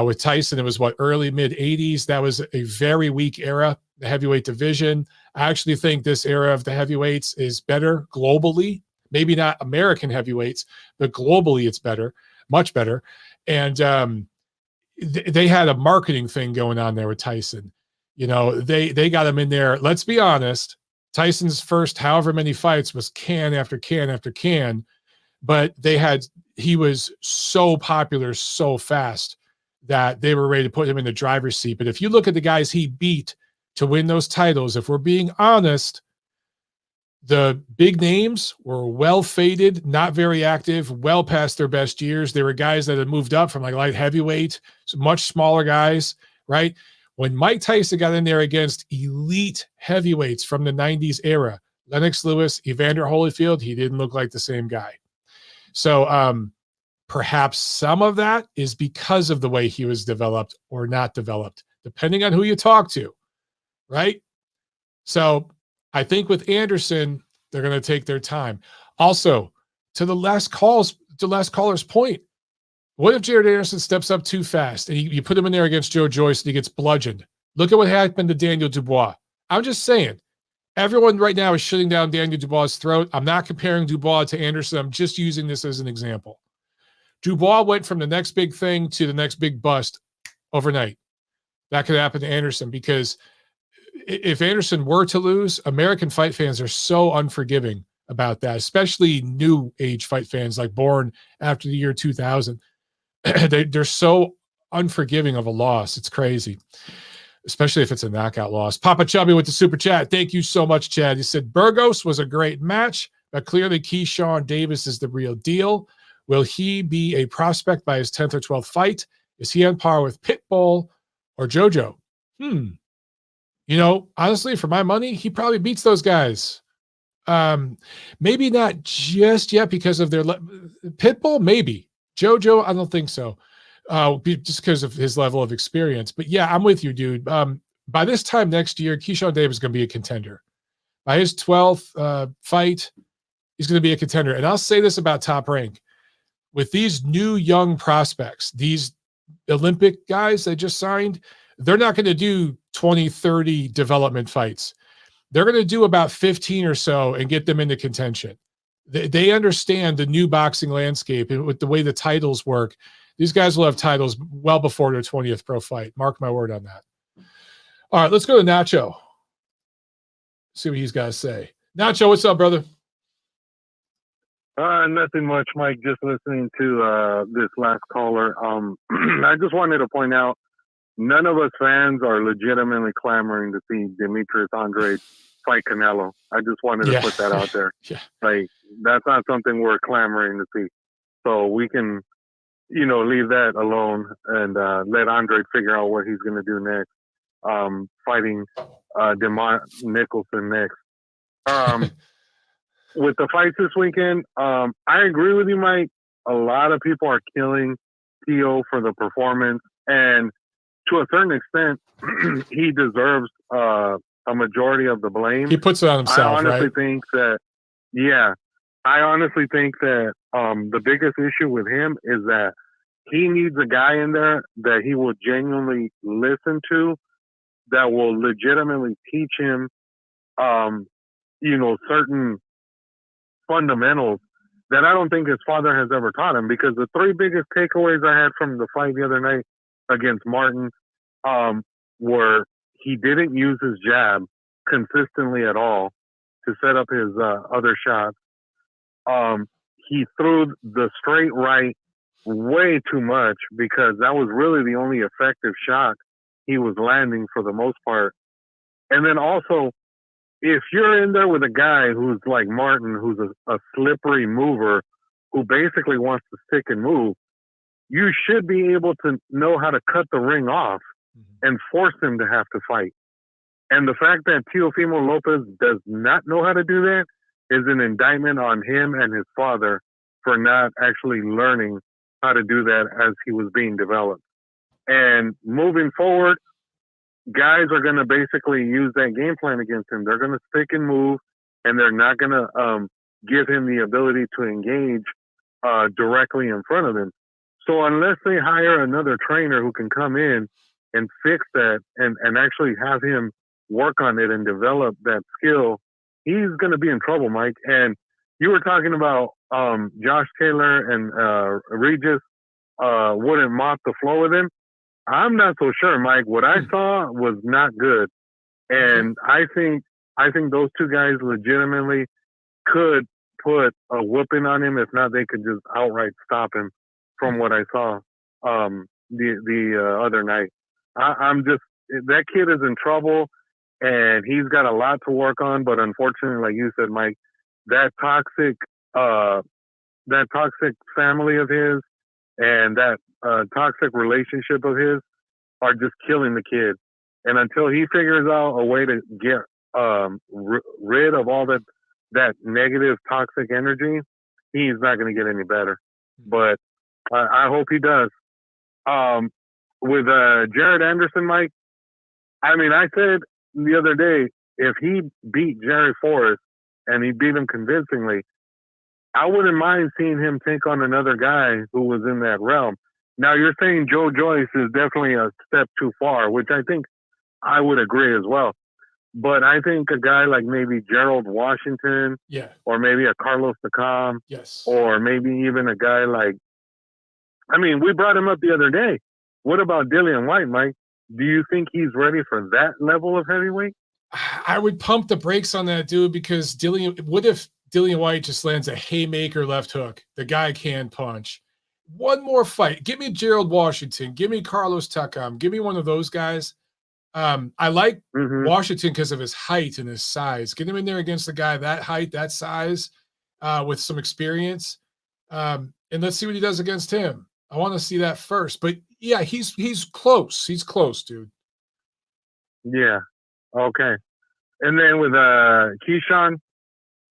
With Tyson, it was early, mid 80s. That was a very weak era, the heavyweight division. I actually think this era of the heavyweights is better globally. Maybe not American heavyweights, but globally it's better, much better. And they had a marketing thing going on there with Tyson. You know, they got him in there. Let's be honest. Tyson's first however many fights was can after can after can, but he was so popular so fast that they were ready to put him in the driver's seat. But if you look at the guys he beat to win those titles, if we're being honest, the big names were well faded, not very active, well past their best years. They were guys that had moved up from like light heavyweight, so much smaller guys, right? When Mike Tyson got in there against elite heavyweights from the 90s era, Lennox Lewis, Evander Holyfield, he didn't look like the same guy. So perhaps some of that is because of the way he was developed or not developed, depending on who you talk to, right? So I think with Anderson, they're going to take their time. Also, to the last caller's point, what if Jared Anderson steps up too fast and you put him in there against Joe Joyce and he gets bludgeoned? Look at what happened to Daniel Dubois. I'm just saying, everyone right now is shutting down Daniel Dubois' throat. I'm not comparing Dubois to Anderson. I'm just using this as an example. Dubois went from the next big thing to the next big bust overnight. That could happen to Anderson because if Anderson were to lose, American fight fans are so unforgiving about that, especially new age fight fans like born after the year 2000. They're so unforgiving of a loss. It's crazy, especially if it's a knockout loss. Papa Chubby with the super chat. Thank you so much, Chad. He said, Burgos was a great match, but clearly Keyshawn Davis is the real deal. Will he be a prospect by his 10th or 12th fight? Is he on par with Pitbull or JoJo? Honestly, for my money, he probably beats those guys. Maybe not just yet because of their Pitbull, maybe. JoJo, I don't think so. Just because of his level of experience. But yeah, I'm with you, dude. By this time next year, Keyshawn Davis is going to be a contender. By his 12th fight, he's going to be a contender. And I'll say this about Top Rank. With these new young prospects, these Olympic guys they just signed, they're not going to do 20, 30 development fights. They're going to do about 15 or so and get them into contention. They understand the new boxing landscape and with the way the titles work. These guys will have titles well before their 20th pro fight. Mark my word on that. All right, let's go to Nacho. See what he's got to say. Nacho, what's up, brother? Nothing much, Mike. Just listening to this last caller. I just wanted to point out, none of us fans are legitimately clamoring to see Demetrius Andrade fight Canelo. I just wanted to put that out there. Like, that's not something we're clamoring to see. So we can, leave that alone and let Andrade figure out what he's going to do next. Fighting DeMont Nicholson next. With the fights this weekend, I agree with you, Mike. A lot of people are killing Teo for the performance, and to a certain extent, he deserves a majority of the blame. He puts it on himself, I honestly right? think that, the biggest issue with him is that he needs a guy in there that he will genuinely listen to, that will legitimately teach him, certain fundamentals that I don't think his father has ever taught him. Because the three biggest takeaways I had from the fight the other night against Martin were he didn't use his jab consistently at all to set up his other shots. He threw the straight right way too much because that was really the only effective shot he was landing for the most part. And then also, if you're in there with a guy who's like Martin, who's a slippery mover, who basically wants to stick and move, you should be able to know how to cut the ring off and force him to have to fight. And the fact that Teofimo Lopez does not know how to do that is an indictment on him and his father for not actually learning how to do that as he was being developed. And moving forward, guys are going to basically use that game plan against him. They're going to stick and move, and they're not going to give him the ability to engage directly in front of him. So unless they hire another trainer who can come in and fix that and actually have him work on it and develop that skill, he's going to be in trouble, Mike. And you were talking about Josh Taylor and Regis wouldn't mop the floor with him. I'm not so sure, Mike. What I saw was not good. And I think I think those two guys legitimately could put a whooping on him. If not, they could just outright stop him. From what I saw the other night, I'm just that kid is in trouble, and he's got a lot to work on. But unfortunately, like you said, Mike, that toxic family of his and that toxic relationship of his are just killing the kid. And until he figures out a way to get rid of all that negative toxic energy, he's not going to get any better. But I hope he does. With Jared Anderson, Mike, I mean, I said the other day, if he beat Jerry Forrest and he beat him convincingly, I wouldn't mind seeing him take on another guy who was in that realm. Now, you're saying Joe Joyce is definitely a step too far, which I think I would agree as well. But I think a guy like maybe Gerald Washington, or maybe a Carlos Takam, or maybe even a guy like, I mean, we brought him up the other day. What about Dillian White, Mike? Do you think he's ready for that level of heavyweight? I would pump the brakes on that, dude, because what if Dillian White just lands a haymaker left hook? The guy can punch. One more fight. Give me Gerald Washington. Give me Carlos Takam. Give me one of those guys. I like Washington because of his height and his size. Get him in there against a guy that height, that size, with some experience. And let's see what he does against him. I want to see that first. But yeah, he's close. He's close, dude. Yeah. Okay. And then with Keyshawn,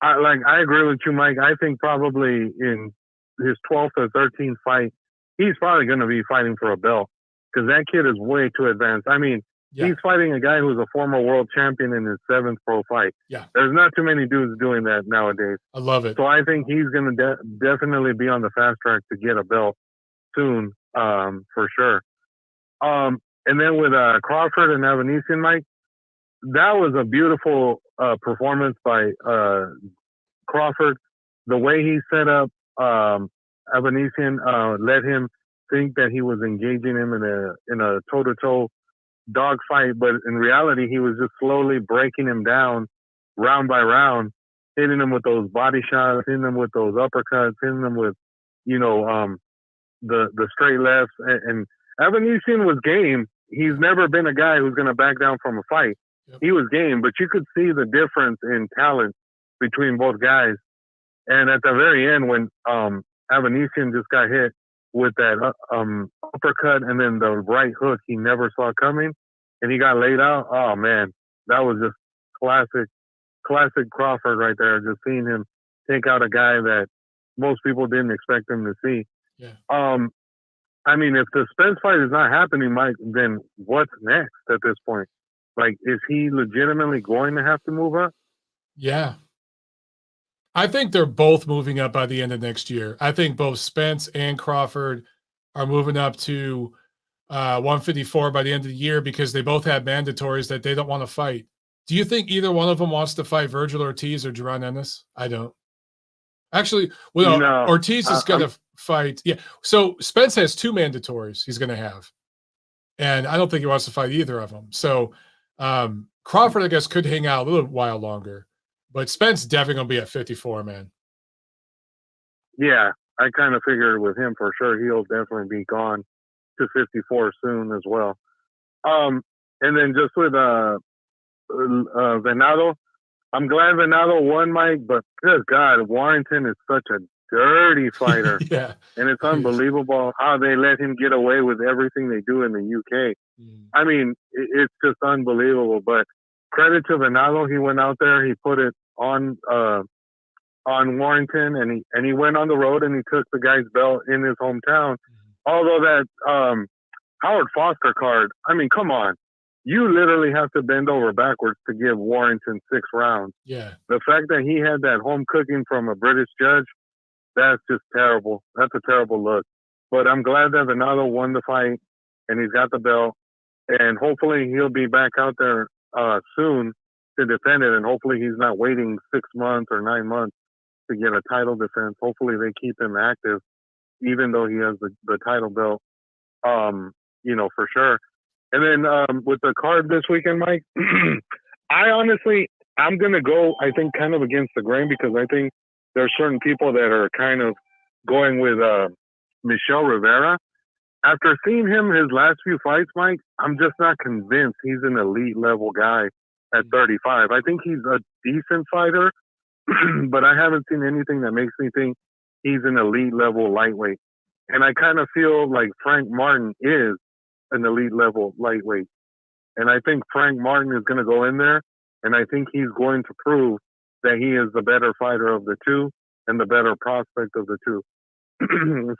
I agree with you, Mike. I think probably in his 12th or 13th fight, he's probably going to be fighting for a belt because that kid is way too advanced. I mean, he's fighting a guy who's a former world champion in his 7th pro fight. Yeah. There's not too many dudes doing that nowadays. I love it. So I think he's going to definitely be on the fast track to get a belt soon, for sure. And then with Crawford and Avanesian, Mike, that was a beautiful performance by Crawford. The way he set up Avanesian let him think that he was engaging him in a toe-to-toe dogfight, but in reality, he was just slowly breaking him down round by round, hitting him with those body shots, hitting him with those uppercuts, hitting him with, the straight lefts. And Avanesian was game. He's never been a guy who's going to back down from a fight. Yep. He was game, but you could see the difference in talent between both guys. And at the very end, when Avanesian just got hit with that uppercut and then the right hook he never saw coming, and he got laid out. Oh man, that was just classic Crawford right there. Just seeing him take out a guy that most people didn't expect him to see. Yeah. I mean, if the Spence fight is not happening, Mike, then what's next at this point? Like, is he legitimately going to have to move up? Yeah. I think they're both moving up by the end of next year. I think both Spence and Crawford are moving up to 154 by the end of the year because they both have mandatories that they don't want to fight. Do you think either one of them wants to fight Virgil Ortiz or Jaron Ennis? I don't. Actually, well, no, Ortiz is going to fight. Yeah. So Spence has 2 mandatories he's going to have. And I don't think he wants to fight either of them. So Crawford, I guess, could hang out a little while longer. But Spence definitely going to be at 54, man. Yeah, I kind of figured with him for sure he'll definitely be gone to 54 soon as well. And then just with Venado, I'm glad Venado won, Mike, but good God, Warrington is such a dirty fighter. Yeah. And it's unbelievable how they let him get away with everything they do in the UK. I mean, it's just unbelievable. But credit to Venado, he went out there, he put it on Warrington, and he went on the road and he took the guy's belt in his hometown. Although that Howard Foster card, I mean, come on. You literally have to bend over backwards to give Warrington 6 rounds. Yeah. The fact that he had that home cooking from a British judge, that's just terrible. That's a terrible look. But I'm glad that Venado won the fight and he's got the belt. And hopefully he'll be back out there soon to defend it. And hopefully he's not waiting 6 months or 9 months to get a title defense. Hopefully they keep him active, even though he has the title belt, for sure. And then with the card this weekend, Mike, I honestly, I'm going to go, I think, kind of against the grain because I think there's certain people that are kind of going with Michel Rivera. After seeing him his last few fights, Mike, I'm just not convinced he's an elite level guy at 35. I think he's a decent fighter, but I haven't seen anything that makes me think he's an elite level lightweight. And I kind of feel like Frank Martin is an elite level lightweight. And I think Frank Martin is going to go in there, and I think he's going to prove that he is the better fighter of the two and the better prospect of the two.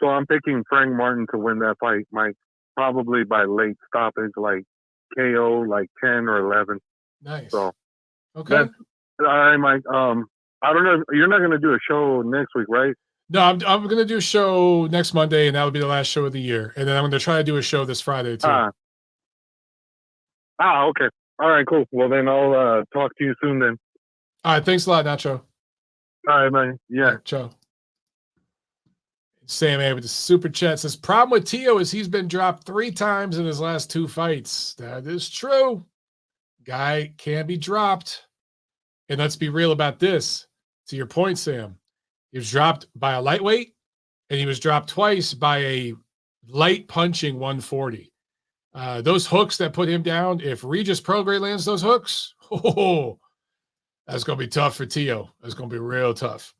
So I'm picking Frank Martin to win that fight, Mike, probably by late stoppage, like KO, like 10 or 11. Nice. So, okay. All right, Mike. I don't know. You're not going to do a show next week, right? No, I'm going to do a show next Monday, and that'll be the last show of the year. And then I'm going to try to do a show this Friday, too. Okay. All right, cool. Well, then I'll talk to you soon then. All right. Thanks a lot, Nacho. All right, man. Yeah. All right, ciao. Sam A with the super chat says, problem with Teo is he's been dropped 3 times in his last 2 fights. That is true. Guy can be dropped. And let's be real about this. To your point, Sam, he was dropped by a lightweight, and he was dropped twice by a light punching 140. Those hooks that put him down, if Regis Prograis lands those hooks, that's going to be tough for Teo. That's going to be real tough.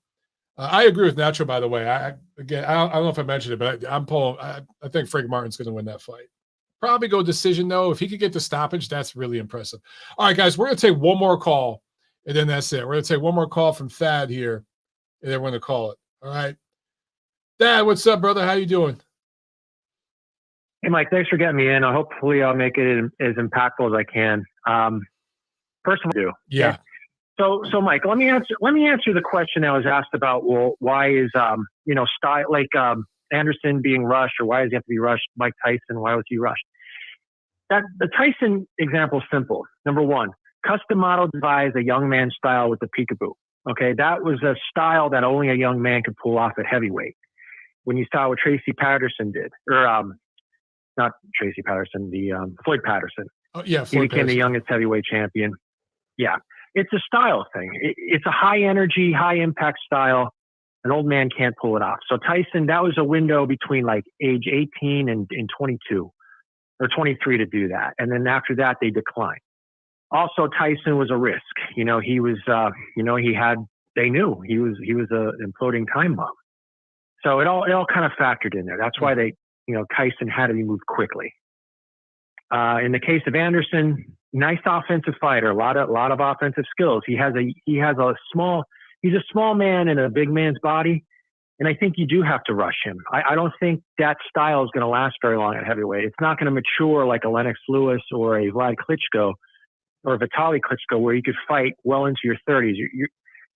I agree with Nacho, by the way. I don't know if I mentioned it, but I'm pulling. I think Frank Martin's going to win that fight. Probably go decision, though. If he could get the stoppage, that's really impressive. All right, guys, we're going to take one more call, and then that's it. We're going to take one more call from Thad here, and then we're going to call it. All right. Thad, what's up, brother? How you doing? Hey, Mike, thanks for getting me in. Hopefully I'll make it as impactful as I can. First of all, yeah. Okay? So Mike, let me answer the question I was asked about. Well, why is style like Anderson being rushed, or why does he have to be rushed? Mike Tyson, why was he rushed? The Tyson example is simple. Number one, custom model devised a young man style with the peekaboo. Okay, that was a style that only a young man could pull off at heavyweight. When you saw what Tracy Patterson did, or not Tracy Patterson, Floyd Patterson. Oh yeah, he became the youngest heavyweight champion. Yeah. It's a style thing. It's a high energy, high impact style. An old man can't pull it off. So Tyson, that was a window between like age 18 and 22 or 23 to do that. And then after that, they declined. Also, Tyson was a risk. He was, they knew he was a imploding time bomb. So it all kind of factored in there. That's why Tyson had to be moved quickly. In the case of Anderson, nice offensive fighter, a lot of offensive skills. He's a small man in a big man's body, and I think you do have to rush him. I don't think that style is going to last very long at heavyweight. It's not going to mature like a Lennox Lewis or a Vlad Klitschko or a Vitaly Klitschko, where you could fight well into your 30s. You're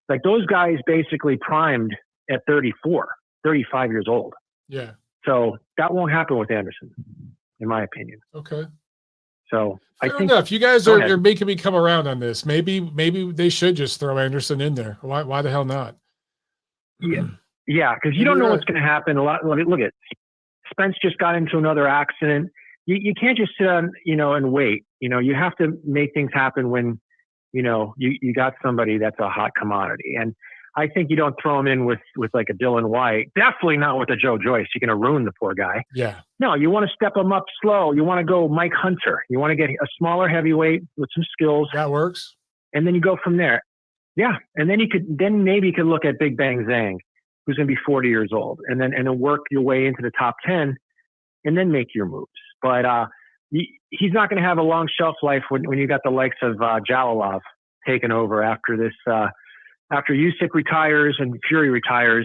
like those guys basically primed at 34, 35 years old. Yeah. So that won't happen with Anderson, in my opinion. Okay. So fair enough. You guys are making me come around on this. Maybe they should just throw Anderson in there. Why the hell not? Yeah, because you don't know what's going to happen. Look at Spence just got into another accident. You can't just sit on and wait. You have to make things happen when you got somebody that's a hot commodity. And I think you don't throw him in with like a Dylan White. Definitely not with a Joe Joyce. You're going to ruin the poor guy. Yeah. No, you want to step him up slow. You want to go Mike Hunter. You want to get a smaller heavyweight with some skills. That works. And then you go from there. Yeah. And then maybe you could look at Big Bang Zhang, who's going to be 40 years old, and then work your way into the top 10 and then make your moves. But he's not going to have a long shelf life when you got the likes of Jalalov taking over after this. After Usyk retires and Fury retires,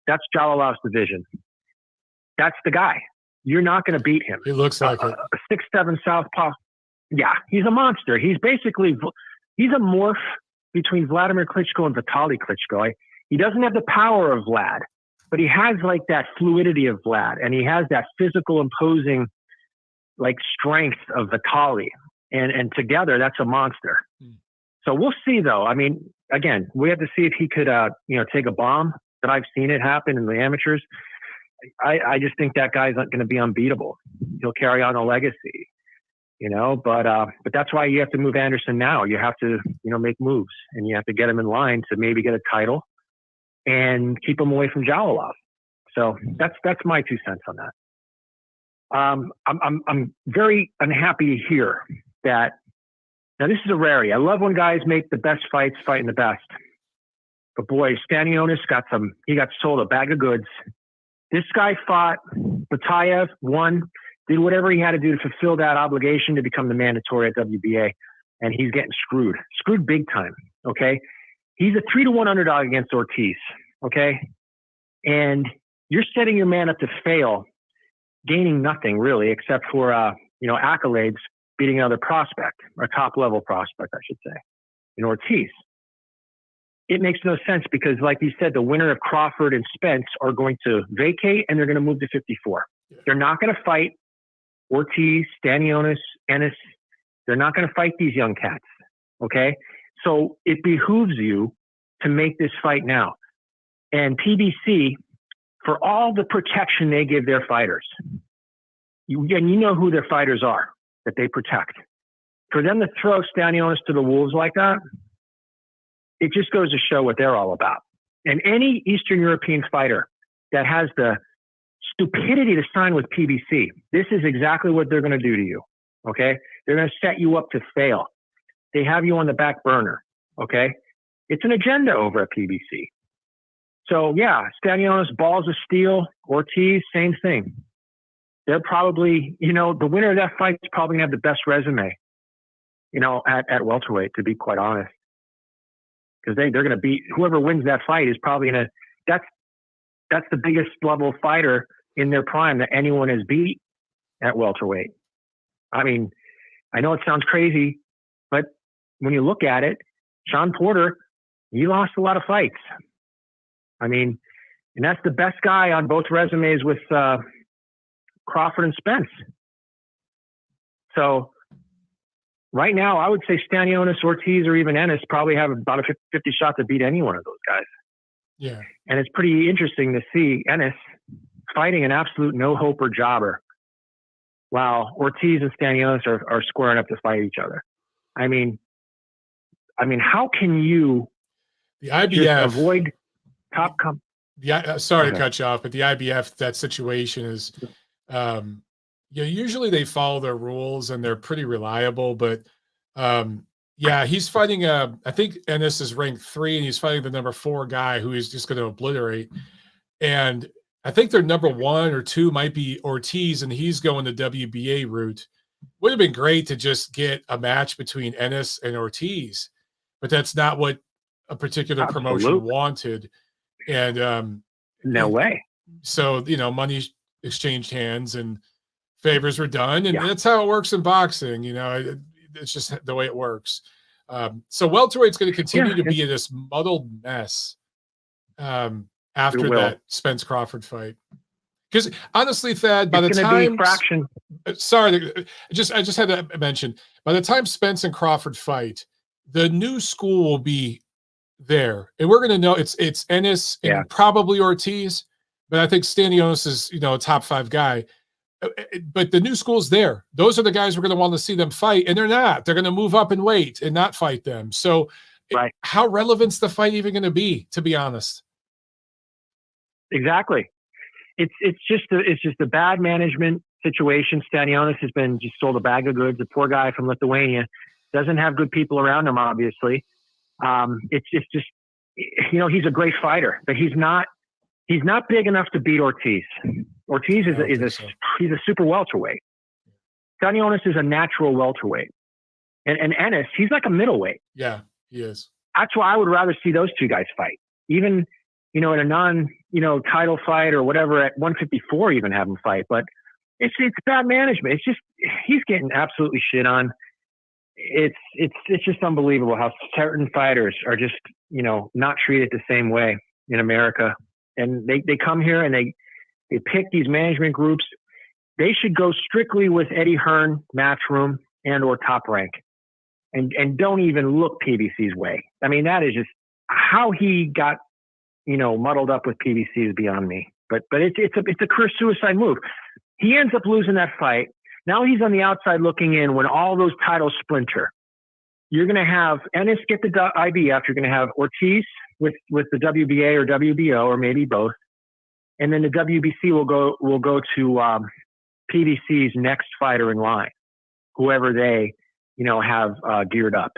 that's Jalalov's division. That's the guy. You're not going to beat him. He looks like it. A 6'7" southpaw. Yeah, he's a monster. He's a morph between Vladimir Klitschko and Vitaly Klitschko. He doesn't have the power of Vlad, but he has like that fluidity of Vlad, and he has that physical imposing like strength of Vitaly. And together, that's a monster. So we'll see, though. I mean, again, we have to see if he could, take a bomb. That I've seen it happen in the amateurs. I just think that guy's not going to be unbeatable. He'll carry on a legacy. But that's why you have to move Anderson now. You have to, make moves, and you have to get him in line to maybe get a title and keep him away from Jalolov. So that's my 2 cents on that. I'm very unhappy to hear that. Now, this is a rarity. I love when guys make the best fights fighting the best. But boy, Stanionis he got sold a bag of goods. This guy fought Pacquiao, won, did whatever he had to do to fulfill that obligation to become the mandatory at WBA. And he's getting screwed big time. Okay. He's a 3-1 underdog against Ortiz. Okay. And you're setting your man up to fail, gaining nothing really, except for, accolades, beating another prospect, or top-level prospect, I should say, in Ortiz. It makes no sense because, like you said, the winner of Crawford and Spence are going to vacate and they're going to move to 54. They're not going to fight Ortiz, Stanionis, Ennis. They're not going to fight these young cats, okay? So it behooves you to make this fight now. And PBC, for all the protection they give their fighters, you know who their fighters are that they protect. For them to throw Stanionis to the wolves like that, it just goes to show what they're all about. And any Eastern European fighter that has the stupidity to sign with PBC, this is exactly what they're going to do to you, okay? They're going to set you up to fail. They have you on the back burner, okay? It's an agenda over at PBC. So, yeah, Stanionis, balls of steel, Ortiz, same thing. They're probably, the winner of that fight is probably going to have the best resume, at welterweight, to be quite honest. Because they're going to beat, whoever wins that fight is probably going to, that's the biggest level fighter in their prime that anyone has beat at welterweight. I mean, I know it sounds crazy, but when you look at it, Sean Porter, he lost a lot of fights. I mean, and that's the best guy on both resumes with Crawford and Spence. So right now, I would say Stanionis, Ortiz, or even Ennis probably have about a 50 shot to beat any one of those guys. Yeah. And it's pretty interesting to see Ennis fighting an absolute no-hoper jobber while Ortiz and Stanionis are squaring up to fight each other. I mean, how can you the IBF avoid top sorry to cut you off, but the IBF, that situation is, usually they follow their rules and they're pretty reliable, but he's fighting I think Ennis is ranked 3 and he's fighting the number 4 guy who he's just going to obliterate. And I think their number 1 or 2 might be Ortiz, and he's going the WBA route. Would have been great to just get a match between Ennis and Ortiz, but that's not what a particular promotion wanted. And no way. So, money exchanged hands and favors were done. And that's how it works in boxing. It's just the way it works. So welterweight's going to continue to be in this muddled mess after that Spence Crawford fight. Because honestly, Thad, by the time I just had to mention, by the time Spence and Crawford fight, the new school will be there, and we're going to know it's Ennis and probably Ortiz, but I think Stanionis is a top 5 guy. But the new school's there. Those are the guys we're going to want to see them fight, and they're not. They're going to move up and wait and not fight them. So, how relevant's the fight even going to be? To be honest, exactly. It's just a bad management situation. Stanionis has been just sold a bag of goods. The poor guy from Lithuania doesn't have good people around him, obviously. It's just, he's a great fighter, but he's not big enough to beat Ortiz. Ortiz he's a super welterweight. Stanionis is a natural welterweight. And Ennis, he's like a middleweight. Yeah, he is. That's why I would rather see those two guys fight. Even, in a title fight or whatever at 154, even have them fight. But it's bad management. It's just, he's getting absolutely shit on. It's just unbelievable how certain fighters are just, not treated the same way in America. And they come here and they pick these management groups. They should go strictly with Eddie Hearn, Matchroom, and or Top Rank. And don't even look PBC's way. I mean, that is just how he got, muddled up with PBC is beyond me. But it's a career suicide move. He ends up losing that fight. Now he's on the outside looking in when all those titles splinter. You're going to have Ennis get the IBF. You're going to have Ortiz with the WBA or WBO or maybe both, and then the WBC will go to PBC's next fighter in line, whoever they have geared up.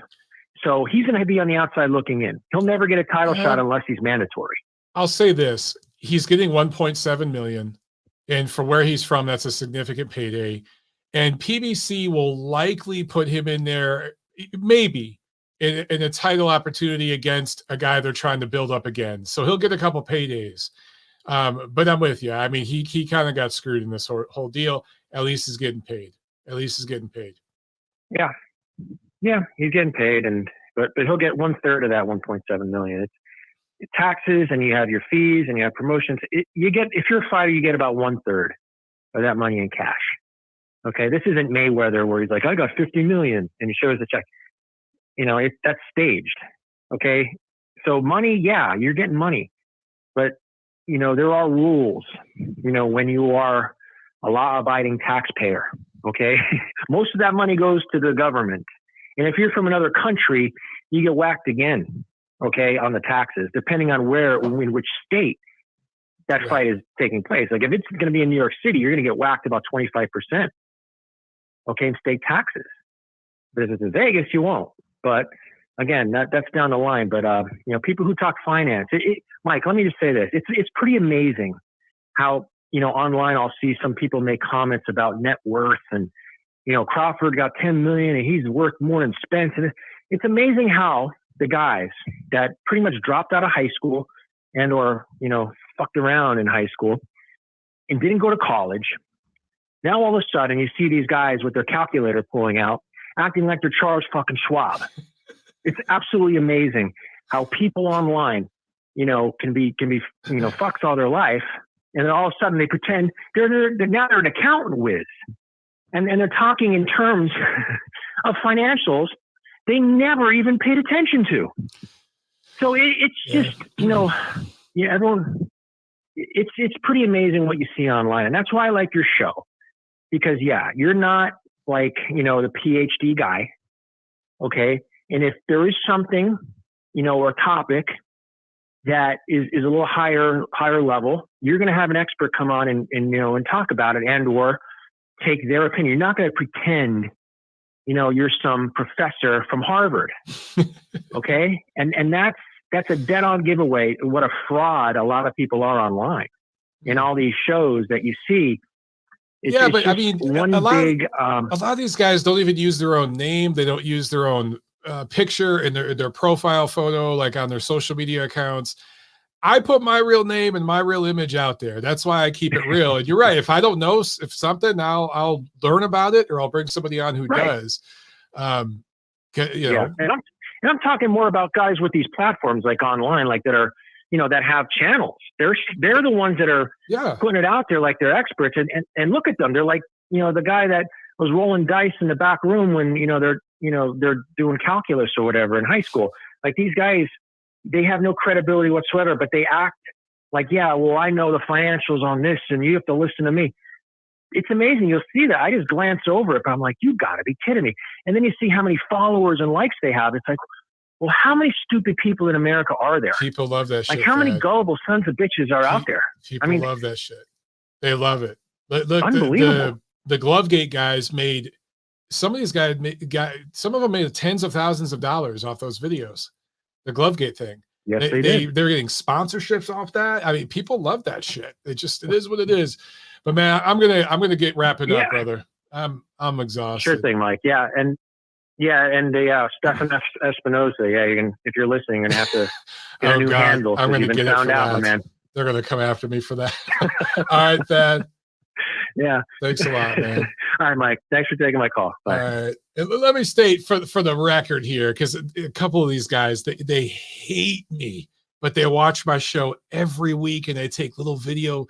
So he's going to be on the outside looking in. He'll never get a title shot unless he's mandatory. I'll say this: he's getting 1.7 million, and for where he's from, that's a significant payday. And PBC will likely put him in there, maybe in a title opportunity against a guy they're trying to build up again. So he'll get a couple paydays. But I'm with you. I mean, he kind of got screwed in this whole deal. At least he's getting paid. Yeah, he's getting paid, but he'll get 1/3 of that 1.7 million. It's taxes, and you have your fees, and you have promotions. If you're a fighter, you get about 1/3 of that money in cash. Okay, this isn't Mayweather where he's like, I got 50 million, and he shows the check. That's staged. Okay, so money, yeah, you're getting money, but there are rules. When you are a law-abiding taxpayer, okay, most of that money goes to the government, and if you're from another country, you get whacked again. Okay, on the taxes, depending on in which state that fight is taking place. Like if it's going to be in New York City, you're going to get whacked about 25%. Okay, in state taxes. But if it's in Vegas, you won't. But again, that's down the line. But people who talk finance, Mike, let me just say this: it's pretty amazing how online I'll see some people make comments about net worth and Crawford got 10 million and he's worth more than Spence. And it's amazing how the guys that pretty much dropped out of high school and or fucked around in high school and didn't go to college. Now all of a sudden you see these guys with their calculator pulling out, acting like they're Charles fucking Schwab. It's absolutely amazing how people online, can be fucks all their life, and then all of a sudden they pretend they're an accountant whiz, and they're talking in terms of financials they never even paid attention to. So it's just everyone. It's pretty amazing what you see online, and that's why I like your show. Because you're not like, the PhD guy. Okay. And if there is something, or a topic that is a little higher level, you're going to have an expert come on and talk about it and or take their opinion. You're not going to pretend, you're some professor from Harvard. Okay. And that's a dead on giveaway. What a fraud a lot of people are online in all these shows that you see. But I mean, a lot of these guys don't even use their own name. They don't use their own picture in their profile photo, like on their social media accounts. I put my real name and my real image out there. That's why I keep it real. And you're right. If I don't know if something, I'll learn about it, or I'll bring somebody on who does. And I'm talking more about guys with these platforms like online, like that are, that have channels. They're the ones that are putting it out there like they're experts. And look at them. They're like, the guy that was rolling dice in the back room when, they're doing calculus or whatever in high school. Like these guys, they have no credibility whatsoever, but they act like, I know the financials on this and you have to listen to me. It's amazing. You'll see that. I just glance over it, but I'm like, you gotta be kidding me. And then you see how many followers and likes they have. It's like, well, how many stupid people in America are there? People love that shit. Like, how many gullible sons of bitches are out there? People love that shit. They love it. Look, unbelievable. The Glovegate guys made, some of these guys, some of them made tens of thousands of dollars off those videos. The Glovegate thing. Yes, they did. They're getting sponsorships off that. I mean, people love that shit. It is what it is. But man, I'm gonna get wrapping up, brother. I'm exhausted. Sure thing, Mike. And Stefan Espinosa. You can, if you're listening, and have to get a new handle. I'm going to get it for that. Man. They're going to come after me for that. All right, Thad. Yeah. Thanks a lot, man. All right, Mike. Thanks for taking my call. Bye. All right. And let me state for the record here, because a couple of these guys, they hate me, but they watch my show every week and they take little video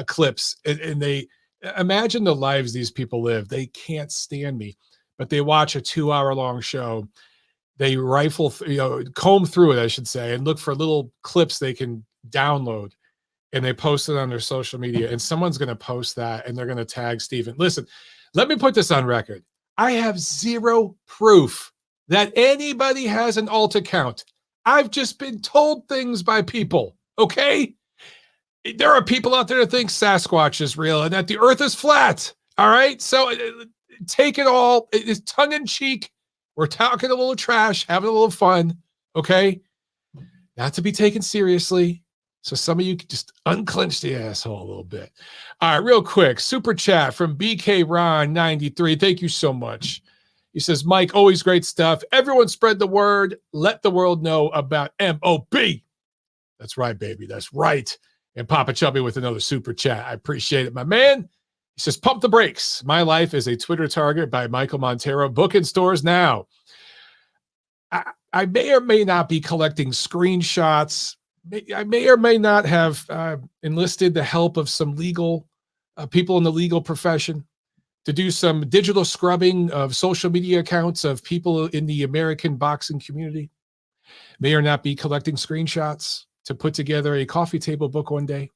clips and they imagine the lives these people live. They can't stand me, but they watch a 2-hour-long show. They comb through it, I should say, and look for little clips they can download, and they post it on their social media. And someone's going to post that, and they're going to tag Steven. Listen, Let me put this on record. I have zero proof that anybody has an alt account. I've just been told things by people, okay? There are people out there that think Sasquatch is real and that the earth is flat, all right? So take it all. It is tongue-in-cheek. We're talking a little trash, having a little fun, okay? Not to be taken seriously. So some of you can just unclench the asshole a little bit. All right, real quick. Super chat from BK Ron 93. Thank you so much. He says, Mike, always great stuff. Everyone spread the word. Let the world know about MOB. That's right, baby. That's right. And Papa Chubby with another super chat. I appreciate it, my man. He says, pump the brakes. My life is a Twitter target by Michael Montero. Book in stores now. I may or may not be collecting screenshots. I may or may not have enlisted the help of some legal people in the legal profession to do some digital scrubbing of social media accounts of people in the American boxing community. May or not be collecting screenshots to put together a coffee table book one day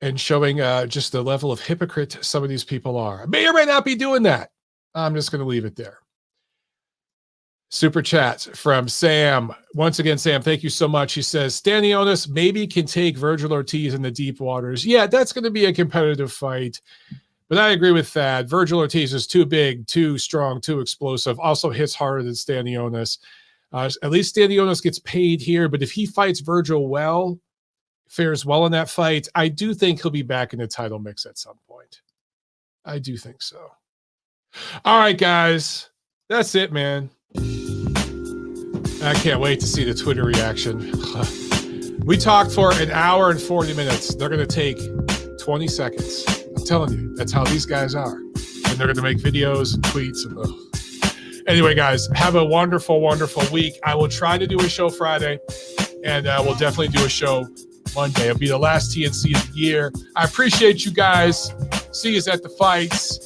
and showing just the level of hypocrite some of these people are. I may or may not be doing that. I'm just going to leave it there. Super chat from Sam. Once again, Sam, thank you so much. He says, Stanionis maybe can take Virgil Ortiz in the deep waters. Yeah, that's going to be a competitive fight. But I agree with that. Virgil Ortiz is too big, too strong, too explosive. Also hits harder than Stanionis. At least Stanionis gets paid here. But if he fights Virgil well, fares well in that fight, I do think he'll be back in the title mix at some point. I do think so. All right, guys. That's it, man. I can't wait to see the Twitter reaction. We talked for an hour and 40 minutes. They're going to take 20 seconds. I'm telling you, that's how these guys are. And they're going to make videos and tweets. And anyway, guys, have a wonderful, wonderful week. I will try to do a show Friday, and we'll definitely do a show Monday. It'll be the last TNC of the year. I appreciate you guys. See you at the fights.